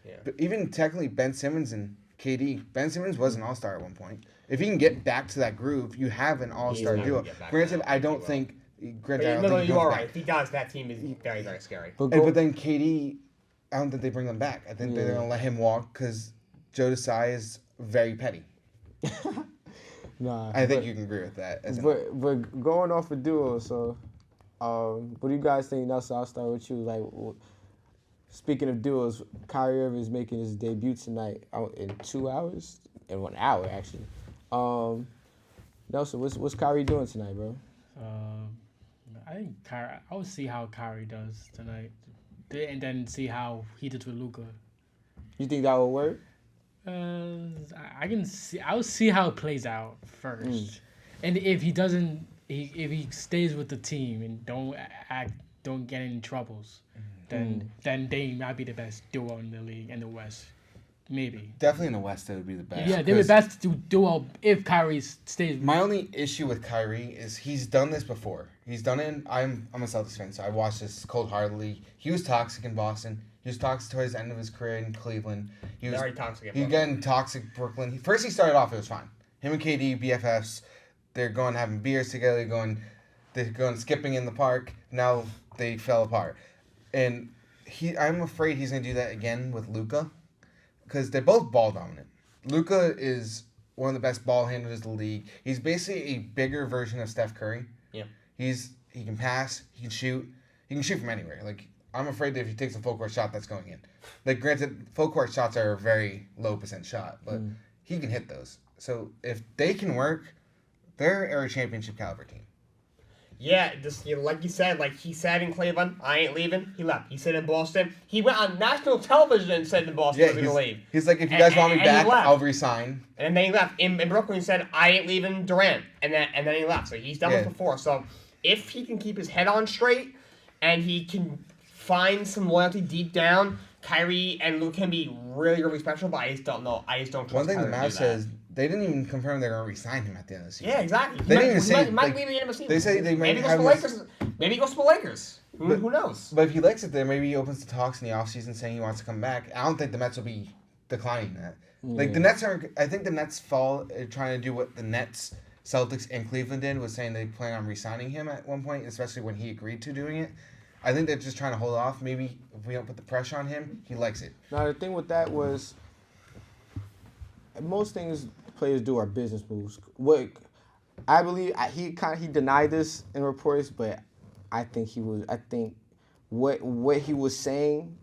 Yeah. But even technically, Ben Simmons and KD. Ben Simmons was an all-star at one point. If he can get back to that groove, you have an all-star not duo. gonna get back to Granted, that. I don't He think... But, Granted, I don't no, think he you goes are back. right. If he does, that team is very, very scary. But But then KD, I don't think they bring them back. I think they're Yeah. going to let him walk because Joe Desai is very petty. Nah. I think you can agree with that. But going off of duos, so what do you guys think? Nelson, I'll start with you. Like, speaking of duos, Kyrie Irving is making his debut tonight in 2 hours, in 1 hour actually. Nelson, what's Kyrie doing tonight, bro? I think Kyrie. I would see how Kyrie does tonight, and then see how he did with Luka. You think that will work? I can see. I'll see how it plays out first, and if he doesn't, if he stays with the team and don't get any troubles, then they might be the best duo in the league in the West, maybe. Definitely in the West, that would be the best. Yeah, they're the best duo if Kyrie stays. My only issue with Kyrie is he's done this before. He's done it. I'm a Celtics fan, so I watched this cold-heartedly. He was toxic in Boston. He was toxic towards the end of his career in Cleveland. He was Very toxic. He was getting toxic Brooklyn. First he started off, it was fine. Him and KD, BFFs, they're going having beers together, going They're going skipping in the park. Now they fell apart, and I'm afraid he's gonna do that again with Luka, because they're both ball dominant. Luka is one of the best ball handlers in the league. He's basically a bigger version of Steph Curry. Yeah. He can pass. He can shoot. He can shoot from anywhere. Like, I'm afraid that if he takes a full court shot, that's going in. Like, granted, full court shots are a very low % shot, but he can hit those. So if they can work, they're a championship caliber team. Yeah, just like you said, like he said in Cleveland, I ain't leaving. He left. He said in Boston. He went on national television and said in Boston he was going to leave. He's like, if you guys want me back, I'll resign. And then he left. In Brooklyn, he said, I ain't leaving Durant. And then he left. So he's done this before. So if he can keep his head on straight and he can find some loyalty deep down, Kyrie and Luke can be really, really special, but I just don't know. I just don't trust One thing Kyrie the to do Mavs says, that. they didn't even confirm they're going to resign him at the end of the season. Yeah, exactly. They didn't even say, he might like, leave at the end of the season. they say they might maybe have goes to the Lakers. Maybe he goes to the Lakers. Who knows? But if he likes it there, maybe he opens the talks in the offseason saying he wants to come back. I don't think the Mets will be declining that. Like, the Nets aren't... I think the Nets trying to do what the Nets, Celtics, and Cleveland did, was saying they plan on re-signing him at one point, especially when he agreed to doing it. I think they're just trying to hold off. Maybe if we don't put the pressure on him, he likes it. Now, the thing with that was, most things players do are business moves. What I believe, he denied this in reports, but I think what he was saying,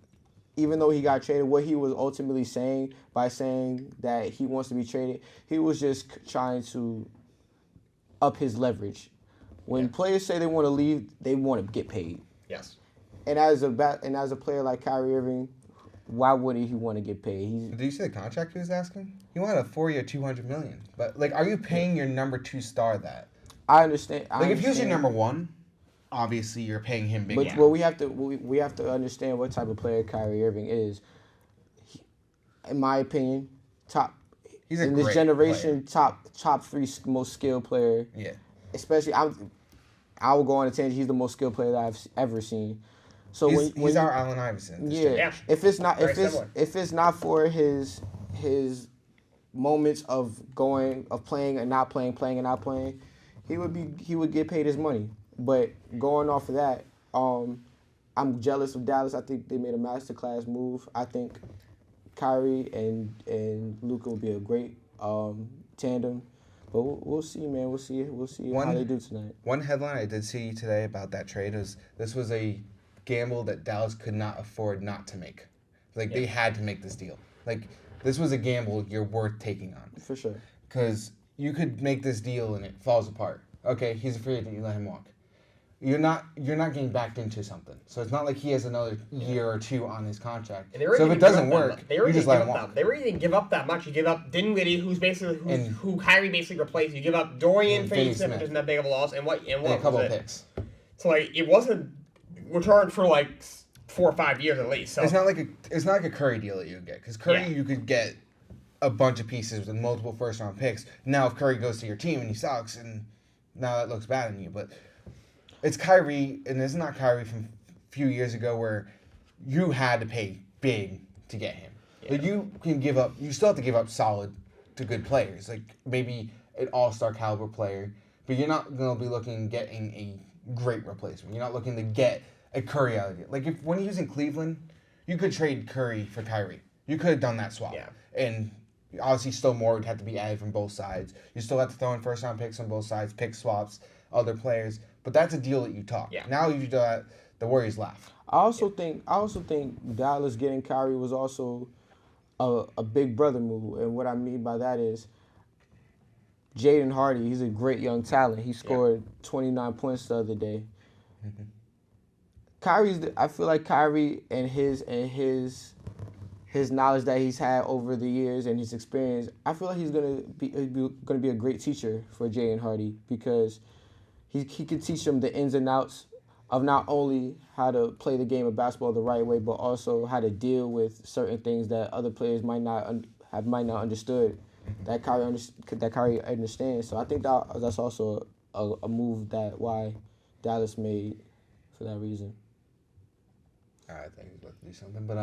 even though he got traded, what he was ultimately saying by saying that he wants to be traded, he was just trying to up his leverage. When players say they want to leave, they want to get paid. Yes. And as a player like Kyrie Irving, why wouldn't he want to get paid? Did you see the contract he was asking? He wanted a 4-year, $200 million. But like, are you paying your number 2 star that? I understand. Like, if he was your number 1, obviously you're paying him big. But we have to understand what type of player Kyrie Irving is. In my opinion, He's a in this great generation, top 3 most skilled player. Yeah. Especially, I will go on a tangent. He's the most skilled player that I've ever seen. So he's our Allen Iverson. Yeah. If it's not Similar. if it's not for his moments of playing and not playing, playing and not playing, he would get paid his money. But going off of that, I'm jealous of Dallas. I think they made a masterclass move. I think Kyrie and Luka will be a great tandem. But we'll see, man. We'll see how they do tonight. One headline I did see today about that trade is this was a gamble that Dallas could not afford not to make. Like, they had to make this deal. Like, this was a gamble you're worth taking on. For sure. Because you could make this deal and it falls apart. Okay, he's a free agent, you let him walk. You're not getting backed into something. So it's not like he has another year or 2 on his contract. So if it doesn't work, you just let him walk. They really didn't give up that much. You give up Dinwiddie, who Kyrie basically replaced. You give up Dorian Finney-Smith, which isn't that big of a loss, and what a couple was of it? picks. So like it wasn't returned for like 4 or 5 years at least. So it's not like a Curry deal that you would get, because Curry you could get a bunch of pieces with multiple first-round picks. Now if Curry goes to your team and he sucks, and now that looks bad on you, but. It's Kyrie, and it's not Kyrie from a few years ago where you had to pay big to get him. Yeah. Like, you still have to give up solid to good players. Like, maybe an all-star caliber player, but you're not going to be looking getting a great replacement. You're not looking to get a Curry out of it. Like, when he was in Cleveland, you could trade Curry for Kyrie. You could have done that swap. Yeah. And obviously still more would have to be added from both sides. You still have to throw in first-round picks on both sides, pick swaps, other players. But that's a deal that you talk. Yeah. Now you do that, the Warriors laugh. I also think Dallas getting Kyrie was also a big brother move, and what I mean by that is Jaden Hardy. He's a great young talent. He scored 29 points the other day. Mm-hmm. I feel like Kyrie and his knowledge that he's had over the years and his experience, I feel like he's gonna be a great teacher for Jaden Hardy, because he can teach them the ins and outs of not only how to play the game of basketball the right way, but also how to deal with certain things that other players might not understood, that Kyrie understands. So I think that's also a move why Dallas made for that reason. I think he's about to do something, but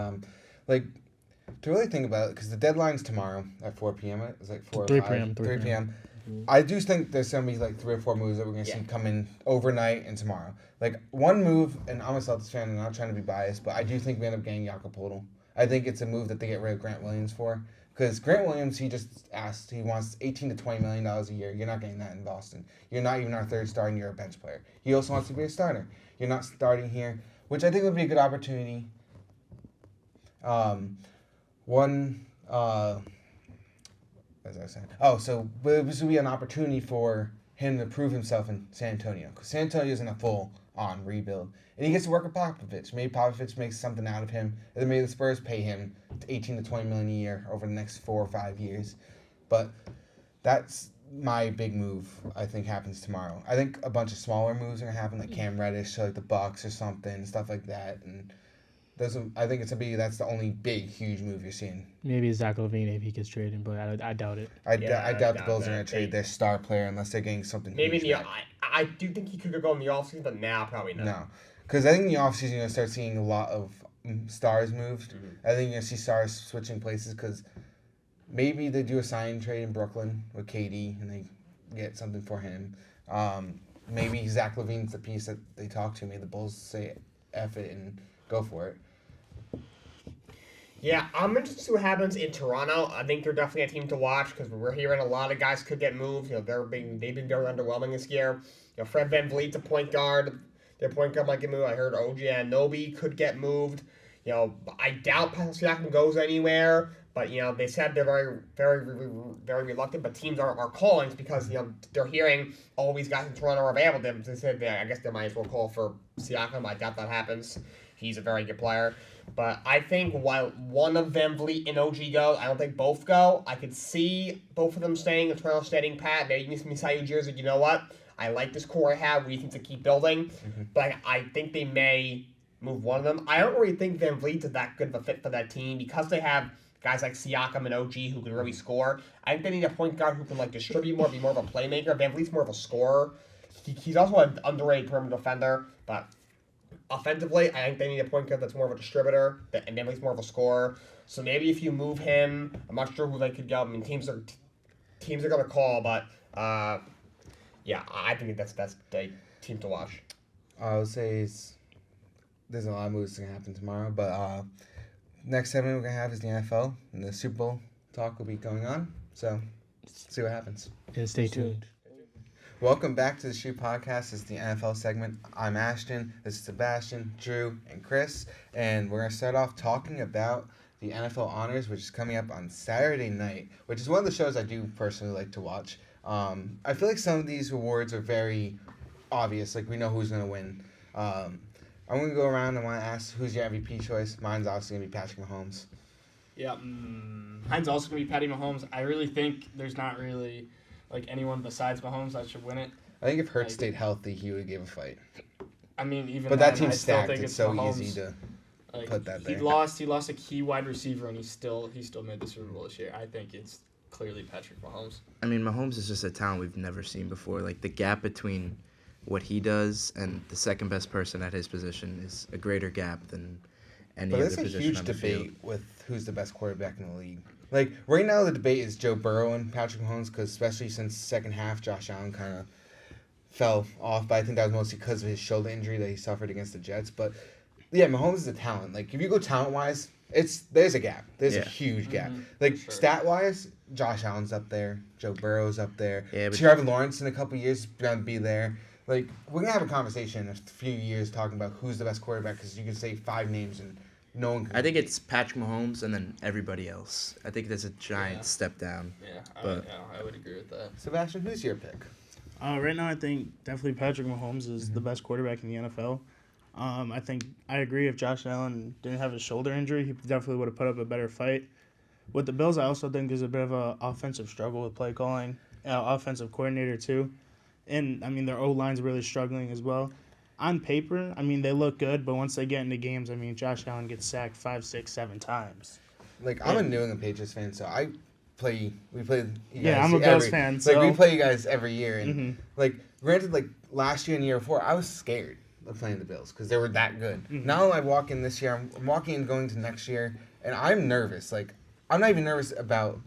to really think about it, because the deadline's tomorrow at 4 p.m. It's like 4 3 or 5. p.m. 3 p.m. I do think there's gonna be like 3 or 4 moves that we're gonna see come in overnight and tomorrow. Like one move, and I'm a Celtics fan, and I'm not trying to be biased, but I do think we end up getting Jakob Poeltl. I think it's a move that they get rid of Grant Williams for. Because Grant Williams, he just asked, he wants $18 to $20 million a year. You're not getting that in Boston. You're not even our third star, and you're a bench player. He also wants to be a starter. You're not starting here, which I think would be a good opportunity. What was I saying? Oh, so this would be an opportunity for him to prove himself in San Antonio. Because San Antonio isn't a full-on rebuild. And he gets to work with Popovich. Maybe Popovich makes something out of him. And then maybe the Spurs pay him $18 to $20 million a year over the next 4 or 5 years. But that's my big move, I think, happens tomorrow. I think a bunch of smaller moves are going to happen, like Cam Reddish to like the Bucks or something, stuff like that. And I think that's the only big, huge move you're seeing. Maybe Zach LaVine if he gets traded, but I doubt it. I doubt the Bills are going to trade their star player unless they're getting something Maybe huge in the I do think he could go in the offseason, but now probably not. No. Because I think in the offseason you're going to start seeing a lot of stars moved. Mm-hmm. I think you're going to see stars switching places because maybe they do a sign trade in Brooklyn with KD and they get something for him. Maybe Zach LaVine's the piece that they talk to. Maybe the Bulls say F it and go for it. Yeah, I'm interested to see what happens in Toronto. I think they're definitely a team to watch because we're hearing a lot of guys could get moved. They've been very underwhelming this year. Fred VanVleet's a point guard. Their point guard might get moved. I heard OG Anunoby could get moved. I doubt Pascal Siakam goes anywhere. But they said they're very, very, very reluctant. But teams are calling because they're hearing all these guys in Toronto are available. They said I guess they might as well call for Siakam. I doubt that happens. He's a very good player. But I think while one of VanVleet and OG go, I don't think both go. I could see both of them staying, Toronto staying pat. Maybe Masai Ujiri, you know what? I like this core I have. We need to keep building. Mm-hmm. But I think they may move one of them. I don't really think VanVleet is that good of a fit for that team because they have guys like Siakam and OG who can really score. I think they need a point guard who can distribute more, be more of a playmaker. VanVleet's more of a scorer. He's also an underrated perimeter defender, but offensively, I think they need a point guard that's more of a distributor, and VanVleet's more of a scorer. So maybe if you move him, I'm not sure who they could go. I mean, teams are going to call, but yeah, I think that's the team to watch. I would say there's a lot of moves going to happen tomorrow, but next segment we're going to have is the NFL, and the Super Bowl talk will be going on. So, see what happens. And stay tuned. Welcome back to the Shoot Podcast. This is the NFL segment. I'm Ashton. This is Sebastian, Drew, and Chris. And we're going to start off talking about the NFL Honors, which is coming up on Saturday night, which is one of the shows I do personally like to watch. I feel like some of these awards are very obvious. Like, we know who's going to win. I'm going to go around and want to ask who's your MVP choice. Mine's obviously going to be Patrick Mahomes. Yeah, mine's also going to be Patty Mahomes. I really think there's not really anyone besides Mahomes that should win it. I think if Hurts stayed healthy, he would give a fight. I mean, even but then, that team's I still stacked. think It's so Mahomes. easy to put that there. He lost a key wide receiver, and he still made the Super Bowl this year. I think it's clearly Patrick Mahomes. I mean, Mahomes is just a talent we've never seen before. The gap between what he does and the second best person at his position is a greater gap than any other position on the field. But there's a huge debate with who's the best quarterback in the league. Right now the debate is Joe Burrow and Patrick Mahomes, because especially since second half, Josh Allen kind of fell off. But I think that was mostly because of his shoulder injury that he suffered against the Jets. But yeah, Mahomes is a talent. If you go talent-wise, there's a gap. There's a huge gap. Sure. Stat-wise, Josh Allen's up there. Joe Burrow's up there. Yeah, but Trevor Lawrence in a couple years is going to be there. We're going to have a conversation in a few years talking about who's the best quarterback, because you can say 5 names and no one can. I think it's Patrick Mahomes and then everybody else. I think there's a giant step down. Yeah, I would agree with that. Sebastian, who's your pick? Right now, I think definitely Patrick Mahomes is the best quarterback in the NFL. I agree if Josh Allen didn't have a shoulder injury, he definitely would have put up a better fight. With the Bills, I also think there's a bit of an offensive struggle with play calling, offensive coordinator too. And, their O-line's really struggling as well. On paper, they look good, but once they get into games, Josh Allen gets sacked 5, 6, 7 times. I'm a New England Patriots fan, so we play you guys. Yeah, I'm a Bills fan, so. We play you guys every year, and, granted, last year and the year before, I was scared of playing the Bills, because they were that good. Mm-hmm. Now I walk in this year, I'm walking in going to next year, and I'm nervous. I'm not even nervous about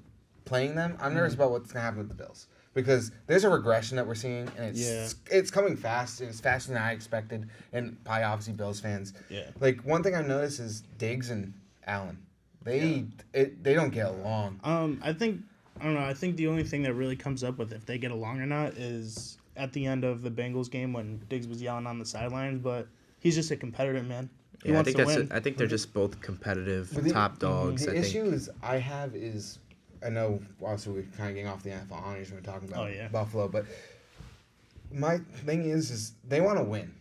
playing them. I'm nervous about what's going to happen with the Bills. because there's a regression that we're seeing, and it's coming fast, and it's faster than I expected, and by obviously Bills fans. Yeah. Like, one thing I noticed is Diggs and Allen. They don't get along. I don't know. I think the only thing that really comes up with if they get along or not is at the end of the Bengals game when Diggs was yelling on the sidelines, but he's just a competitor, man. He Yeah, I wants think to that's win. it. I think they're just both competitive But the- top dogs. The I think. issues I have is, I know also we're kind of getting off the NFL honors when we're talking about Buffalo, but my thing is they want to win,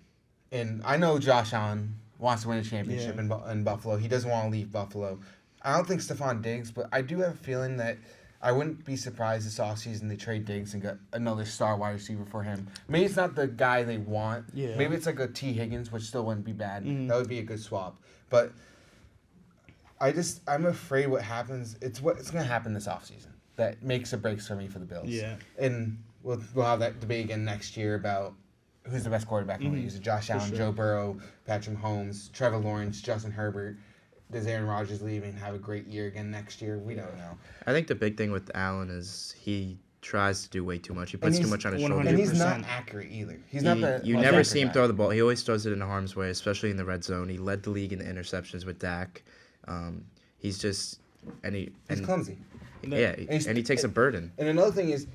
and I know Josh Allen wants to win a championship in Buffalo. He doesn't want to leave Buffalo. I don't think Stephon Diggs, but I do have a feeling that I wouldn't be surprised this offseason they trade Diggs and get another star wide receiver for him. Maybe it's not the guy they want. Yeah. Maybe it's like a T. Higgins, which still wouldn't be bad. That would be a good swap. But I'm afraid what happens. It's gonna happen this offseason that makes or breaks for me for the Bills. Yeah. And we'll have that debate again next year about who's the best quarterback in the league. Is it Josh Allen, sure. Joe Burrow, Patrick Mahomes, Trevor Lawrence, Justin Herbert? Does Aaron Rodgers leave and have a great year again next year? We don't know. I think the big thing with Allen is he tries to do way too much. He puts too much on his 100%. shoulders. And he's not accurate either. He's not the. You most never accurate see him guy. throw the ball. He always throws it in harm's way, especially in the red zone. He led the league in the interceptions with Dak. He's just He's clumsy. Yeah, and he takes a burden. And another thing is,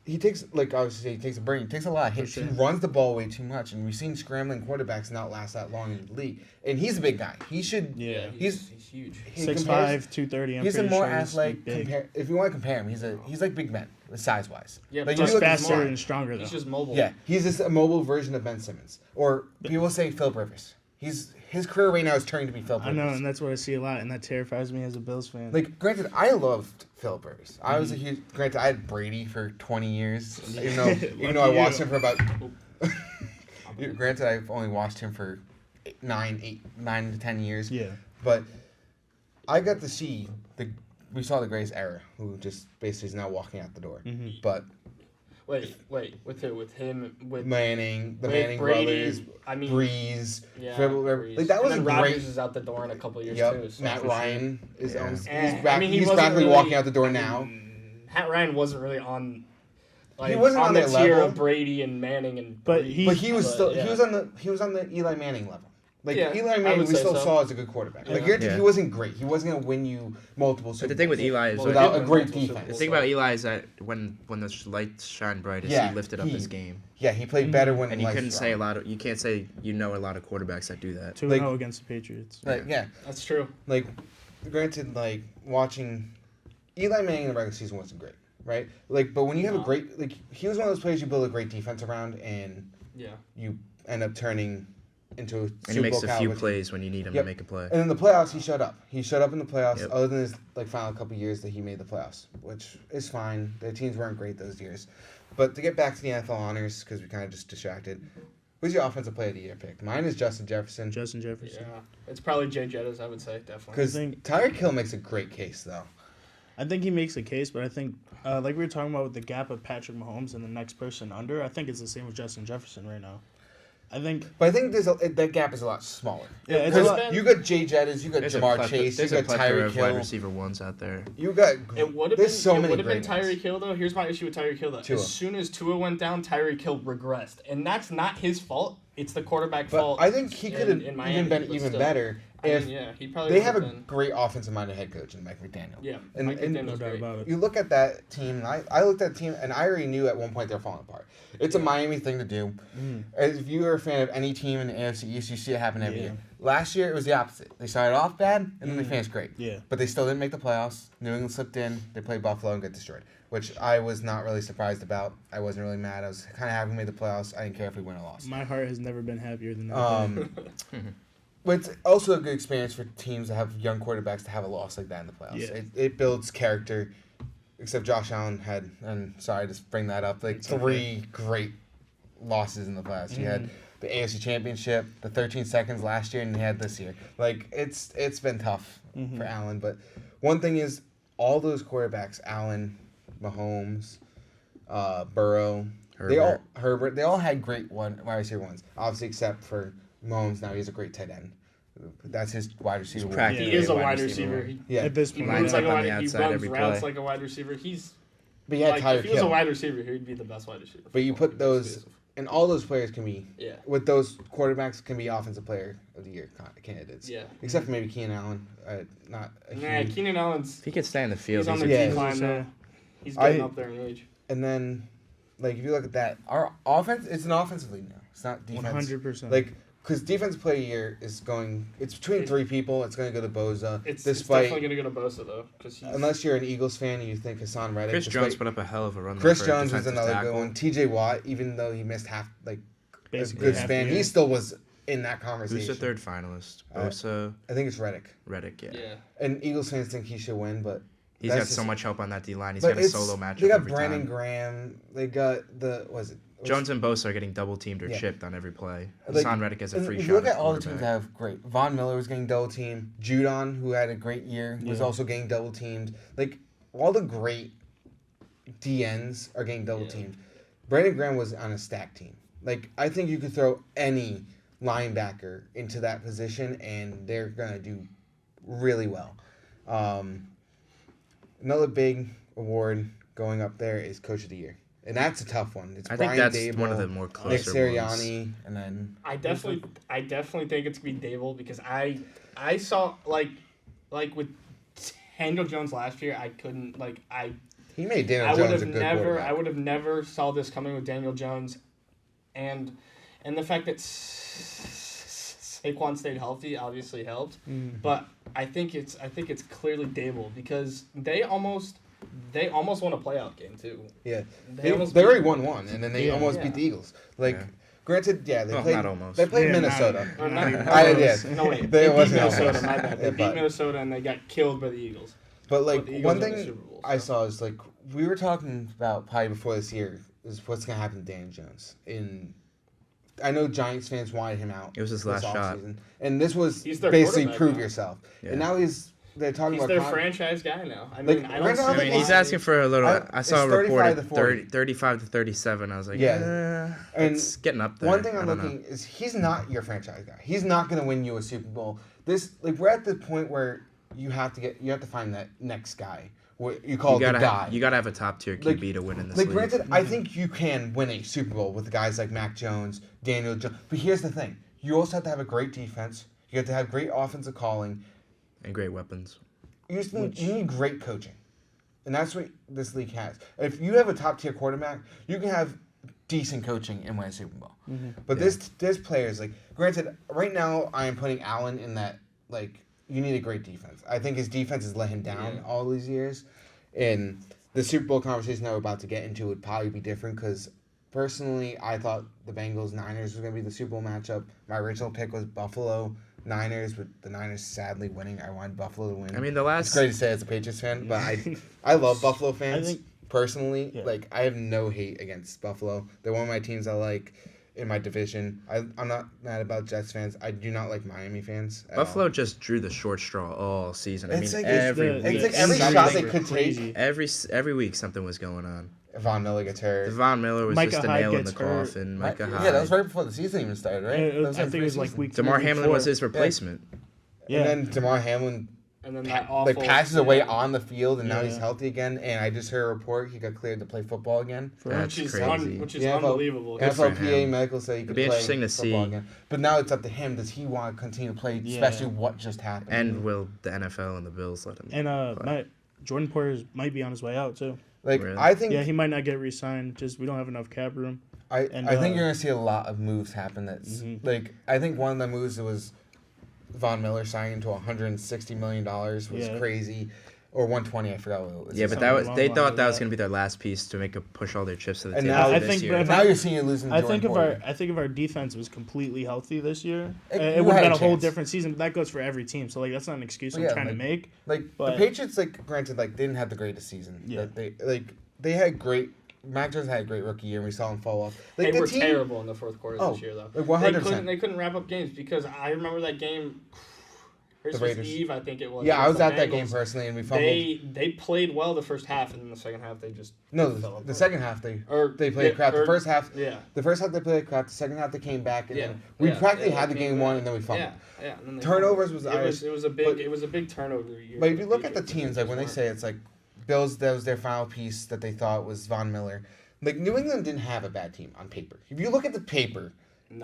he takes he takes a burden. He takes a lot of hits. sure. He runs the ball way too much, and we've seen scrambling quarterbacks not last that long in the league. And he's a big guy. He should. Yeah. He's huge. 6'5", 230. I'm He's a pretty more sure athletic. big. If you want to compare him, he's like Big Ben, size wise. Yeah, like, but Just you look at faster his- and stronger though. He's just mobile. Yeah, he's just a mobile version of Ben Simmons, or people say Philip Rivers. His career right now is turning to be Philip I Rivers. know, and that's what I see a lot, and that terrifies me as a Bills fan. Like, granted, I loved Philip Rivers. I was a huge. Granted, I had Brady for 20 years. Even though I watched him for about. Granted, I've only watched him for 9 to 10 years. Yeah. But I got to see we saw the greatest era, who just basically is now walking out the door. But Wait, with who? With him? With Manning, the with Manning Brady, brothers, I mean, Breeze, yeah, Breeze. Like, that and was then a Rodgers great. is out the door in a couple of years Yep, too. So Matt for Ryan is Yeah. he's And, back. I mean, he he's wasn't practically really- walking out the door now. Matt Ryan wasn't really on. Like, He wasn't on the their tier level. of Brady and Manning and. But Breeze, he- But he was but, still yeah. he was on the Eli Manning level. Like, Yeah, Eli I Manning, would we say still so. saw as a good quarterback. Like, Yeah. granted, Yeah. he wasn't great. He wasn't gonna win you multiple. But Super the thing with Bowls Eli is Well, without he a great did win multiple defense. the thing about Eli is that when the lights shine brightest, Yeah, he lifted up his game. Yeah, he played better when. And you lights couldn't were say on. you can't say a lot of quarterbacks that do that. 2-0 like- against the Patriots. Like, yeah, That's true. like, granted, like watching Eli Manning in the regular season wasn't great, right? Like, but when you have a No. great, like, he was one of those players you build a great defense around, and Yeah. you end up turning into a And he Super makes Bowl a few caliber team. plays when you need him Yep. to make a play. And in the playoffs, he showed up. He showed up in the playoffs. Yep. Other than his final couple years that he made the playoffs, which is fine. Their teams weren't great those years. But to get back to the NFL honors, because we kind of just distracted. Who's your offensive player of the year pick? Mine is Justin Jefferson. Justin Jefferson. Yeah. It's probably Jay Jettas, I would say, definitely. Because I think- Tyreek Hill makes a great case, though. I think he makes a case, but I think, like we were talking about with the gap of Patrick Mahomes and the next person under, I think it's the same with Justin Jefferson right now. I think, But I think that gap is a lot smaller. yeah, it's Because a lot. you got Jay Jettis, you got There's a Jamar plethora- Chase, you there's a got plethora Tyreek of wide Hill. receiver ones out there. You got. It would have been. There's so it many would have been great ones. Tyreek Hill though. Here's my issue with Tyreek Hill though. Tua. As soon as Tua went down, Tyreek Hill regressed, and that's not his fault. It's the quarterback But fault. I think he could have in Miami, even been but even still. better I if mean, yeah, he probably they have a would've been. great offensive-minded head coach in Mike McDaniel. Yeah, And- Mike and- McDaniel's No doubt great. about it. You look at that team, and I looked at the team, and I already knew at one point they're falling apart. It's a Miami thing to do. If you are a fan of any team in the AFC East, you see it happen every Yeah. year. Last year, it was the opposite. They started off bad, and then they finished great. Yeah. But they still didn't make the playoffs. New England slipped in. They played Buffalo and got destroyed, which I was not really surprised about. I wasn't really mad. I was kind of happy we made the playoffs. I didn't care if we win or lost. My heart has never been happier than that. But it's also a good experience for teams that have young quarterbacks to have a loss like that in the playoffs. Yeah. It builds character. Except Josh Allen had, and sorry to bring that up, like It's 3 great losses in the playoffs. You had the AFC Championship, the 13 seconds last year, and you had this year. Like, it's been tough for Allen. But one thing is, all those quarterbacks, Allen, Mahomes, Burrow, Herbert. they all had great wide receiver ones. Obviously, except for Mahomes, now he's a great tight end. That's his wide receiver. one. practically He is a wide wide receiver. receiver. He, Yeah. At this he point, lines moves like up a on the wide. He outside runs every routes play. like a wide receiver. He's But you had Like, Tyreek if he was a Hill. wide receiver, he'd be the best wide receiver. But you for put football, those, and all those players can be, Yeah. with those quarterbacks can be offensive player of the year candidates. Yeah. Except for maybe Keenan Allen. Not a Nah, huge. Keenan Allen's If he could stay in the field, he's on he's the a Yeah. decline So- now. He's getting I- up there in age. And then, like, if you look at that, our offense, it's an offensive league now. It's not defense. 100%. Like, because defense play a year is going, it's between three people. It's going to go to Boza. It's despite, definitely going to go to Bosa, though. Cause unless you're an Eagles fan and you think Hassan Reddick. Chris despite- Jones put up a hell of a run. there Chris for a Jones was defensive another tackle. good one. TJ Watt, even though he missed half, like, Basically a good half span, the he year. still was in that conversation. Who's the third finalist? Bosa, I think it's Reddick. Reddick. Yeah. Yeah. And Eagles fans think he should win, but He's that's got so just- much help on that D line. He's but got a it's- solo matchup They got every Brandon time. Graham. They got Jones and Bosa are getting double teamed or Yeah. chipped on every play. Like, Hassan Reddick has a and free if shot. you look at at all the teams quarterback. that have great. Von Miller was getting double teamed. Judon, who had a great year, was Yeah. also getting double teamed. Like all the great DNs are getting double teamed. Brandon Graham was on a stack team. Like I think you could throw any linebacker into that position and they're gonna do really well. Another big award going up there is Coach of the Year, and that's a tough one. It's I think Brian that's Dable, one of the more Nick closer ones. Sirianni, and then I definitely think it's gonna be Dable because I saw like with Daniel Jones last year. I couldn't he made Daniel I would Jones have a good never quarterback. I would have never saw this coming with Daniel Jones, and the fact that Saquon stayed healthy obviously helped. But I think it's clearly Dable because they almost won a playoff game too. Yeah, They almost they beat- already won one, and then they Yeah. almost Yeah. beat the Eagles. Like, Yeah. granted, yeah, they Well, played. not almost. They played Yeah, not- Minnesota. Or not- I no, did. No wait, They they beat wasn't Minnesota. almost. My bad. They Yeah, beat but- Minnesota and they got killed by the Eagles. But like the Eagles one won the thing Super Bowl, I so. saw is like we were talking about probably before this year is what's gonna happen to Daniel Jones. I know Giants fans wanted him out. It was his this last shot. offseason. And this was He's their basically quarterback prove now. yourself. Yeah. And now they're talking He's about their con- franchise guy now. I Like, mean, I right don't now, see I I mean, he's why- asking for a little. I- I saw a it's report 35 at to 40. 35 to 37. I was like, Yeah. yeah, And it's getting up there. One thing I I'm don't know. looking is he's not your franchise guy. He's not going to win you a Super Bowl. We're at the point where you have to find that next guy. What you call You the gotta guy. you gotta have a top tier QB to win in this Like league. granted, I think you can win a Super Bowl with guys like Mac Jones, Daniel Jones. But here's the thing: you also have to have a great defense. You have to have great offensive calling. And great weapons. You need great coaching, and that's what this league has. If you have a top tier quarterback, you can have decent coaching and win a Super Bowl. But there's players like granted right now I am putting Allen in that like you need a great defense. I think his defense has let him down all these years, and the Super Bowl conversation that we're about to get into would probably be different because personally I thought the Bengals Niners was gonna be the Super Bowl matchup. My original pick was Buffalo Niners, with the Niners sadly winning. I wanted Buffalo to win. I mean, the It's last great to say as a Patriots fan, but I love Buffalo fans. think- Personally, Yeah. like I have no hate against Buffalo. They're one of my teams I like in my division. I'm not mad about Jets fans. I do not like Miami fans. at Buffalo all. just drew the short straw all season. I It's mean, like- it's every the- week, like every injuries shot they were could crazy. every week something was going on. Von Miller gets hurt. Devon Miller was Micah just a Hyde nail in the gets hurt. coffin. Micah Hyde. Yeah, that was right before the season even started, right? Yeah, That was I in think it was like preseason. week. Damar week Hamlin four. was his replacement. Yeah. And then Damar Hamlin And then that awful, like passes away on the field, and now he's Yeah. healthy again. And I just heard a report he got cleared to play football again. That's which is crazy. which is Yeah, but- unbelievable. Good for NFLPA him. medical say he could It'd be play interesting to football see. again. But now it's up to him. Does he want to continue to play, Yeah. especially what just happened? And will the NFL and the Bills let him? And Jordan Poyer might be on his way out too. like Really? I think Yeah, he might not get re-signed. Just we don't have enough cap room. I and, think uh, you're gonna see a lot of moves happen. That's like I think one of the moves was Von Miller signing to $160 million was Yeah. crazy, or 120. I forgot what it was. Yeah, but Something that was along they the thought lines that of was that. going to be their last piece to make a push all their chips to the And table now- for I this think- year. but now you're seeing you losing. I think Jordan if our defense was completely healthy this year, It- it you would have had been a a whole chance. different season. But that goes for every team. So like that's not an excuse Well, I'm yeah, trying to like- make. Like But- the Patriots, like granted, like they didn't have the greatest season. Yeah. They had great. Mac Jones had a great rookie year, and we saw him fall off. Like They the were team, terrible in the fourth quarter Oh, this year, though. like 100%. They couldn't wrap up games because I remember that game, Christmas Raiders. Eve, I think it was. Yeah, I against was the at that game Bengals. personally, and we fumbled. They played well the first half, and then the second half they just No, fell the apart. second half they Or played crap. The or- first half Yeah. they played crap. The second half they came back, and Yeah, then we yeah, practically yeah, had the they game came won, back. and then we fumbled. Yeah. And then they Turnovers was fumbled. Irish, It was a but- big turnover year. But for if you look at the Patriots. teams, like when they say it's like Bills, that was their final piece that they thought was Von Miller. Like, New England didn't have a bad team on paper. If you look at the paper,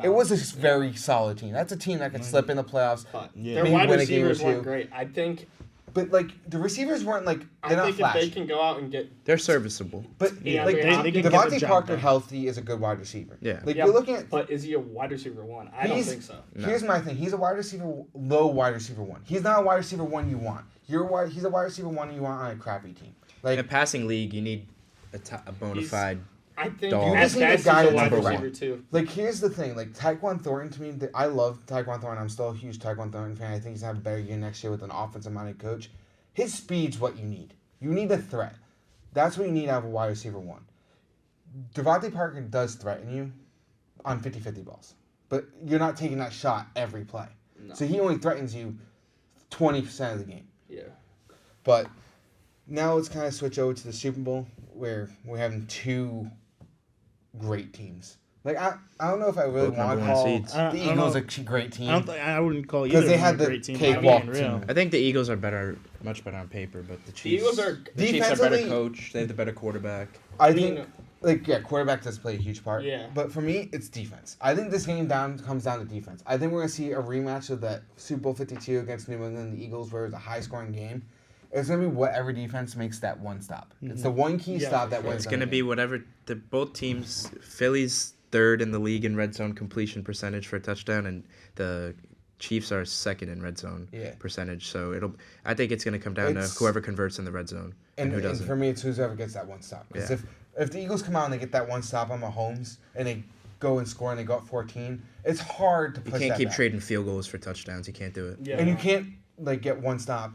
it was a very solid team. That's a team that could slip in the playoffs. But Yeah. their Maybe wide win a game or receivers weren't two. great. I think But, like, the receivers weren't, like, I they're not think if they flashy. can go out and get They're serviceable. But, Yeah, like, they can get the Devontae job Parker done. healthy is a good wide receiver. Yeah. Like, Yeah, you're looking at... But is he a wide receiver one? I don't He's- think so. No. Here's my thing. He's a wide receiver, low wide receiver one. He's not a wide receiver one you want. He's a wide receiver one you want on a crappy team. In a Like, passing league, you need a bona He's- fide. I think Dog. You at just need a best he's guy a that's wide number receiver one. too. like here's the thing. Like, Tyquan Thornton, to me, I love Tyquan Thornton. I'm still a huge Tyquan Thornton fan. I think he's going to have a better year next year with an offensive-minded coach. His speed's what you need. You need a threat. That's what you need out of a wide receiver one. Devontae Parker does threaten you on 50-50 balls. But you're not taking that shot every play. No. So he only threatens you 20% of the game. Yeah. But now let's kind of switch over to the Super Bowl, where we're having two great teams. Like, I don't know if I really Both want to number one call seeds. the I don't Eagles know. a great team. I wouldn't call either Because they of them had a the great team. cakewalk I'm being real. team. I think the Eagles are much better on paper, but the The Chiefs. Eagles are The Chiefs have better Defensively- coach. They have the better quarterback. I mean, think, like, yeah, quarterback does play a huge part. Yeah. But for me, it's defense. I think this game comes down to defense. I think we're going to see a rematch of that Super Bowl 52 against New England and the Eagles, where it was a high-scoring game. It's going to be whatever defense makes that one stop. It's the one key Yeah, stop for that sure. wins. It's them going to the be game. whatever both teams. Philly's third in the league in red zone completion percentage for a touchdown, and the Chiefs are second in red zone Yeah. percentage. So I think it's going to come down It's- to whoever converts in the red zone and who And doesn't. for me, it's whoever gets that one stop. Because Yeah. if the Eagles come out and they get that one stop on Mahomes and they go and score and they go up 14, it's hard to You push can't that keep back. trading field goals for touchdowns. You can't do it. Yeah. And you can't like get one stop,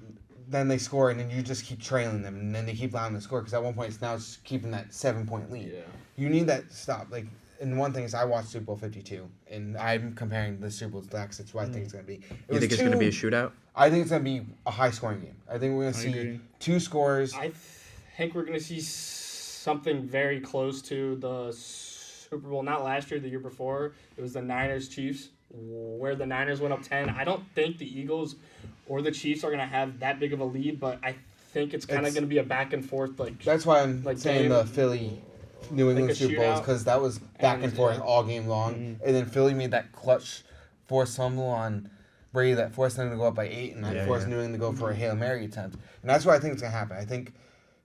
then they score, and then you just keep trailing them, and then they keep allowing them to score. Because at one point, it's now just keeping that 7-point lead. Yeah. You need that stop. Like, and one thing is, I watched Super Bowl 52, and I'm comparing the Super Bowl to that 'cause it's what I think it's going to be. You think it's going to be a shootout? I think it's going to be a high-scoring game. I think we're going to I see agree. two scores. I think we're going to see something very close to the Super Bowl. Not last year, the year before. It was the Niners Chiefs, where the Niners went up 10. I don't think the Eagles or the Chiefs are going to have that big of a lead, but I think it's kind of It's- going to be a back and forth. Like That's why I'm Like saying game- the Philly New England a Super Bowls, shootout. because that was back and forth yeah. all game long. And then Philly made that clutch forced fumble on Brady that forced them to go up by 8, and then Yeah, forced yeah. New England to go for a Hail Mary attempt. And that's what I think is going to happen. I think,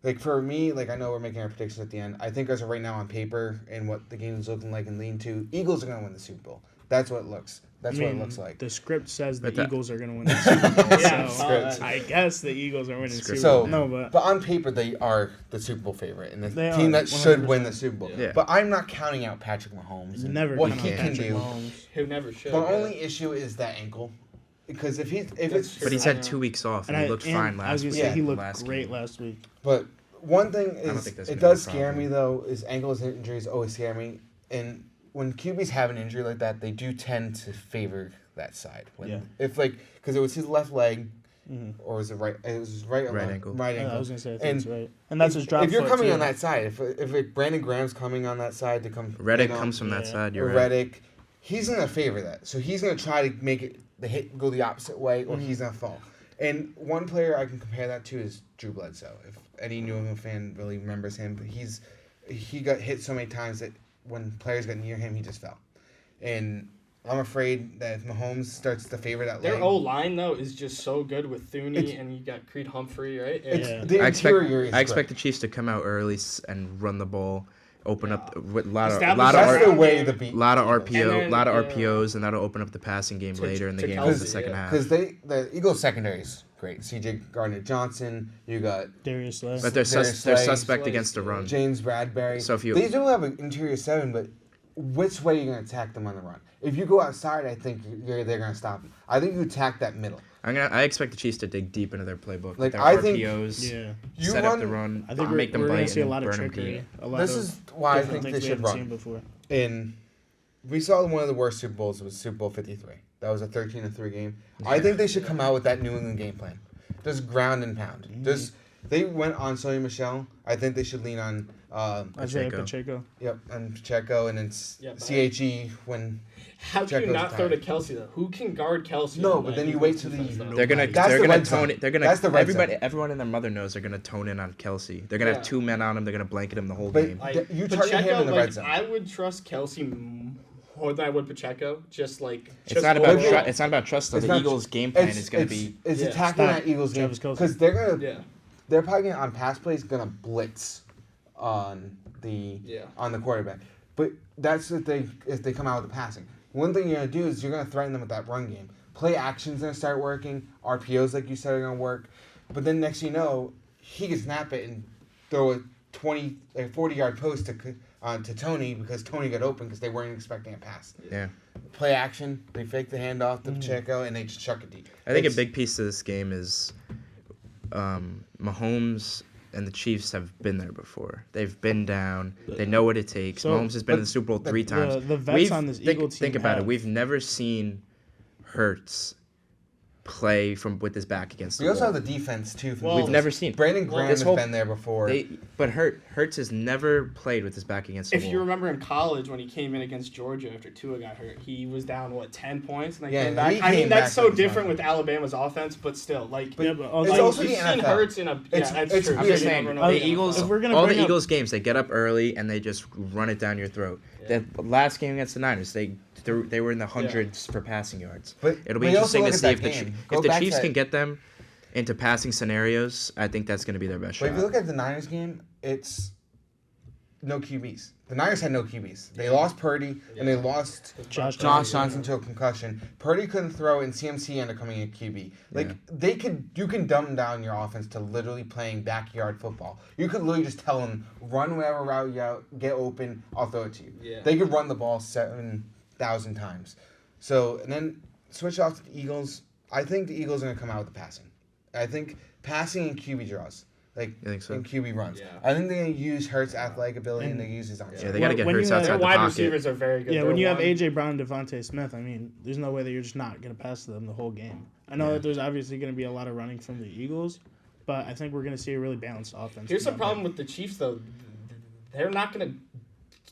like, for me, like, I know we're making our predictions at the end. I think as of right now on paper and what the game is looking like and lean to, Eagles are going to win the Super Bowl. That's what it looks. That's I what it mean, looks like. The script says the But that- Eagles are going to win the Super Bowl. Yeah, I so saw that. I guess the Eagles are winning the Super So, Bowl. No, but but on paper, they are the Super Bowl favorite and the They team are, that should 100%. win the Super Bowl. Yeah. But I'm not counting out Patrick Mahomes and never what count he out can Patrick do. Mahomes. who never should. The yeah. only issue is that ankle, because if That's it's true. But he's I had know. 2 weeks off, and, And he looked and fine I was last gonna week. say he Yeah. looked last great game. last week. but one thing don't is think that's it gonna be a does scare problem. me though is ankles and injuries always scare me, and when QBs have an injury like that, they do tend to favor that side. When, Yeah. If like because it was his left leg, Mhm. or was it right? It was his right ankle. Right Yeah, ankle. I was gonna say I think And it's right, and that's his drop. If you're foot, coming too. on that side, if Brandon Graham's coming on that side to come, Reddick in on- comes from that Yeah. side. or You're right. Reddick, he's gonna favor that. So he's gonna try to make it the hit go the opposite way, or he's gonna fall. And one player I can compare that to is Drew Bledsoe. If any New England fan really remembers him, but he got hit so many times that when players got near him, he just fell. And I'm afraid that if Mahomes starts to favor that Their leg, O line though is just so good with Thuney, It's- and you got Creed Humphrey, right? it's Yeah. the I interior is expect the great. Chiefs to come out early and run the ball, open up with a lot of Establish That's our- the way to beat. lot of Eagles. RPO, And then, lot of yeah. RPOs, and that'll open up the passing game To- later in the to game Kelsey, in the second yeah. half. Because the Eagles secondary is great. C.J. Gardner-Johnson, you got Darius Slay. But they're Darius they're Slay. suspect Slay, against the yeah. run. James Bradbury. So if you- they do have an interior 7, but which way are you going to attack them on the run? If you go outside, I think they're going to stop them. I think you attack that middle. I expect the Chiefs to dig deep into their playbook. Like, Their I think- RPOs, yeah, You set run, up the run, I think make we're them going bite to see a and lot of burn them trickery. deep. A lot This of is why I different think things they we should haven't seen run. before. And we saw one of the worst Super Bowls was Super Bowl 53. That was a 13-3 game. I think they should come out with that New England game plan. Just ground and pound. Just They went on Sony Michel. I think they should lean on Isaiah Pacheco. Pacheco. yep, and Pacheco, and then Yeah, but CHE when How can you Pacheco's not throw to tired. Kelsey though? Who can guard Kelsey? No, in but that then you Eagles wait till defense, the- though? They're gonna That's they're the gonna red zone. tone it. They're gonna That's the red zone. everyone and their mother knows they're gonna tone in on Kelsey. They're gonna have Yeah. 2 men on him. They're gonna blanket him the whole But game. Like, you target him Pacheco, in the like, red zone. I would trust Kelsey more than I would Pacheco. Just like It's not about overall. it's not about trust though. It's The not- Eagles' game plan It's is gonna be it's Yeah. attacking Stop that Eagles game Travis Kelce. because Yeah, they're probably on pass plays gonna blitz on the yeah. on the quarterback. But that's if they come out with the passing. One thing you're gonna do is you're gonna threaten them with that run game. Play action's gonna start working. RPOs, like you said, are gonna work. But then next thing you know, he can snap it and throw a 40-yard post to Tony because Tony got open because they weren't expecting a pass. yeah. Play action, they fake the handoff to Pacheco and they just chuck it deep. I think a It's- big piece of this game is Mahomes and the Chiefs have been there before. They've been down. They know what it takes. So- Mahomes has been in but the Super Bowl 3 times. The vets on this Eagle team Think about it. have- We've never seen Hurts play with his back against the We also wall. have the defense too. From Well, the We've Eagles. never seen. Brandon Graham this has whole- been there before. But Hurts has never played with his back against the If wall. you remember in college when he came in against Georgia after Tua got hurt, he was down 10 points and they Yeah, came back. he I mean came that's back so with his different back. with Alabama's offense, but still, like Yeah, but It's also, like, also you've the seen NFL. Hurts in a It's- that's it's true. I'm weird. just saying, Over and the over if Eagles, we're gonna all the bring up- Eagles games, they get up early and they just run it down your throat. Yeah. The last game against the Niners, they were in the hundreds for passing yards. But It'll be we also interesting to look at see that if the game. Go if the back Chiefs to can that- get them into passing scenarios. I think that's going to be their best But shot. if you look at the Niners game, it's no QBs. The Niners had no QBs. They lost Purdy and they lost Josh Josh Johnson to a concussion. Purdy couldn't throw, and CMC ended up coming in QB. Like you can dumb down your offense to literally playing backyard football. You could literally just tell them run whatever route you out, get open, I'll throw it to you. Yeah. They could run the ball 7,000 times. So and then switch off to the Eagles. I think the Eagles are gonna come out with the passing. I think passing and QB draws. Like You think so? and QB runs. Yeah. I think they're gonna use Hurts' athletic ability and And- they use his arm. Yeah, they got to get When Hurts you have- outside Their the wide pocket. receivers are very good. Yeah, They're when you have one- AJ Brown and Devontae Smith, I mean, there's no way that you're just not going to pass to them the whole game. I know that there's obviously going to be a lot of running from the Eagles, but I think we're going to see a really balanced offense. Here's the from them. problem with the Chiefs though. They're not going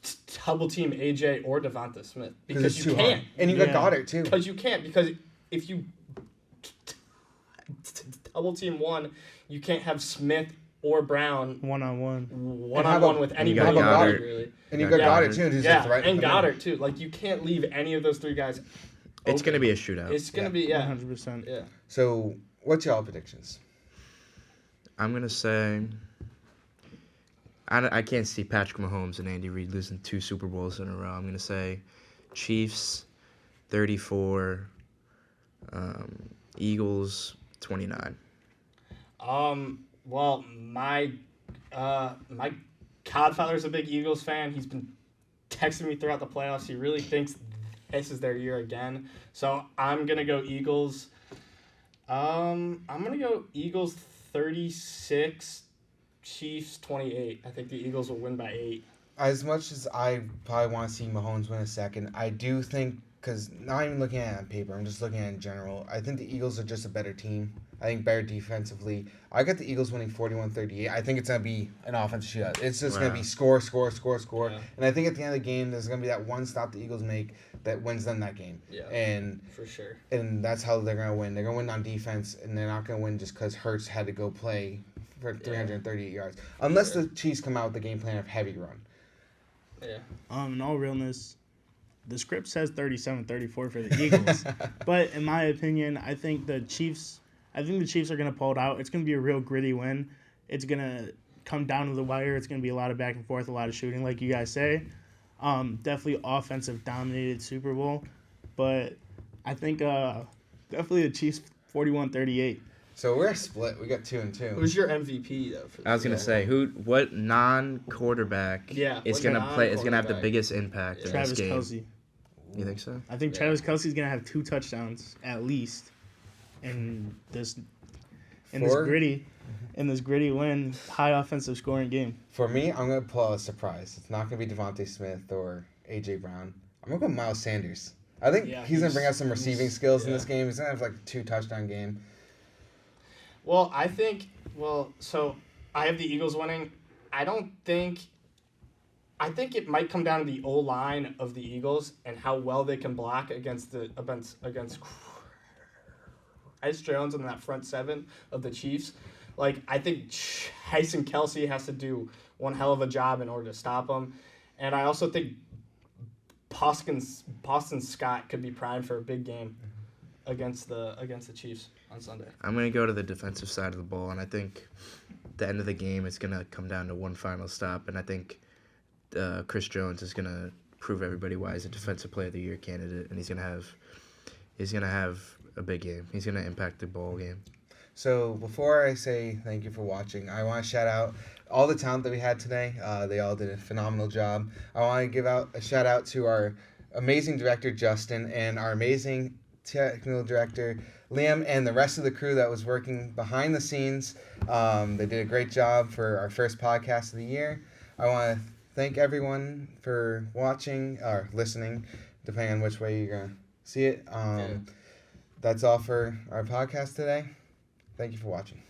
to double team AJ or Devonta Smith because it's you too can't. hard. And you got Yeah. Goddard too. Because you can't. Because if you double team one, you can't have Smith or Brown One-on-one. one how on one about- with and you got anybody. Goddard. Really. And you got Yeah. Goddard too, who's a Yeah, threat. and to come in. Goddard too. Like you can't leave any of those three guys. It's going to open. be a shootout. It's gonna Yeah. be yeah. 100%. Yeah. So what's y'all predictions? I'm going to say I can't see Patrick Mahomes and Andy Reid losing 2 Super Bowls in a row. I'm going to say Chiefs 34, Eagles 29. Well, my godfather's a big Eagles fan. He's been texting me throughout the playoffs. He really thinks this is their year again. So I'm gonna go Eagles. I'm gonna go Eagles 36, Chiefs 28. I think the Eagles will win by 8. As much as I probably want to see Mahomes win a second, I do think, because not even looking at it on paper, I'm just looking at it in general, I think the Eagles are just a better team. I think better defensively. I got the Eagles winning 41-38. I think it's going to be an offensive shootout. It's just going to Wow. be score, score, score, score. Yeah. And I think at the end of the game, there's going to be that one stop the Eagles make that wins them that game. Yeah. And For sure. that's how they're going to win. They're going to win on defense, and they're not going to win just because Hurts had to go play for 338 yards. Unless the Chiefs come out with the game plan of heavy run. Yeah. In all realness, the script says 37-34 for the Eagles. But in my opinion, I think the Chiefs are going to pull it out. It's going to be a real gritty win. It's going to come down to the wire. It's going to be a lot of back and forth, a lot of shooting, like you guys say. Definitely offensive dominated Super Bowl. But I think definitely the Chiefs 41-38. So we're split. We got 2 and 2. Who's your MVP though? For I was gonna say what non-quarterback Yeah, is what gonna play is gonna have the non-quarterback? biggest impact in Travis this game. Kelce. You think so? I think Yeah. Travis Kelce's going to have 2 touchdowns at least in this Four? gritty win, high offensive scoring game. For me, I'm going to pull out a surprise. It's not going to be Devontae Smith or A.J. Brown. I'm going to go Miles Sanders. I think Yeah, he's going to bring out some receiving skills in yeah. this game. He's going to have like a 2 touchdown game. Well, I think. So I have the Eagles winning. I think it might come down to the O line of the Eagles and how well they can block against Bryce Jones and that front seven of the Chiefs. Like, I think Tyson Kelsey has to do one hell of a job in order to stop him, and I also think Boston Scott could be primed for a big game against the Chiefs on Sunday. I'm going to go to the defensive side of the ball, and I think the end of the game it's going to come down to one final stop, and I think Chris Jones is going to prove everybody why he's a Defensive Player of the Year candidate, and he's going to have a big game. He's going to impact the ball game. So before I say thank you for watching, I want to shout out all the talent that we had today. They all did a phenomenal job. I want to give out a shout out to our amazing director, Justin, and our amazing technical director, Liam, and the rest of the crew that was working behind the scenes. They did a great job for our first podcast of the year. I want to thank everyone for watching or listening, depending on which way you're going to see it. That's all for our podcast today. Thank you for watching.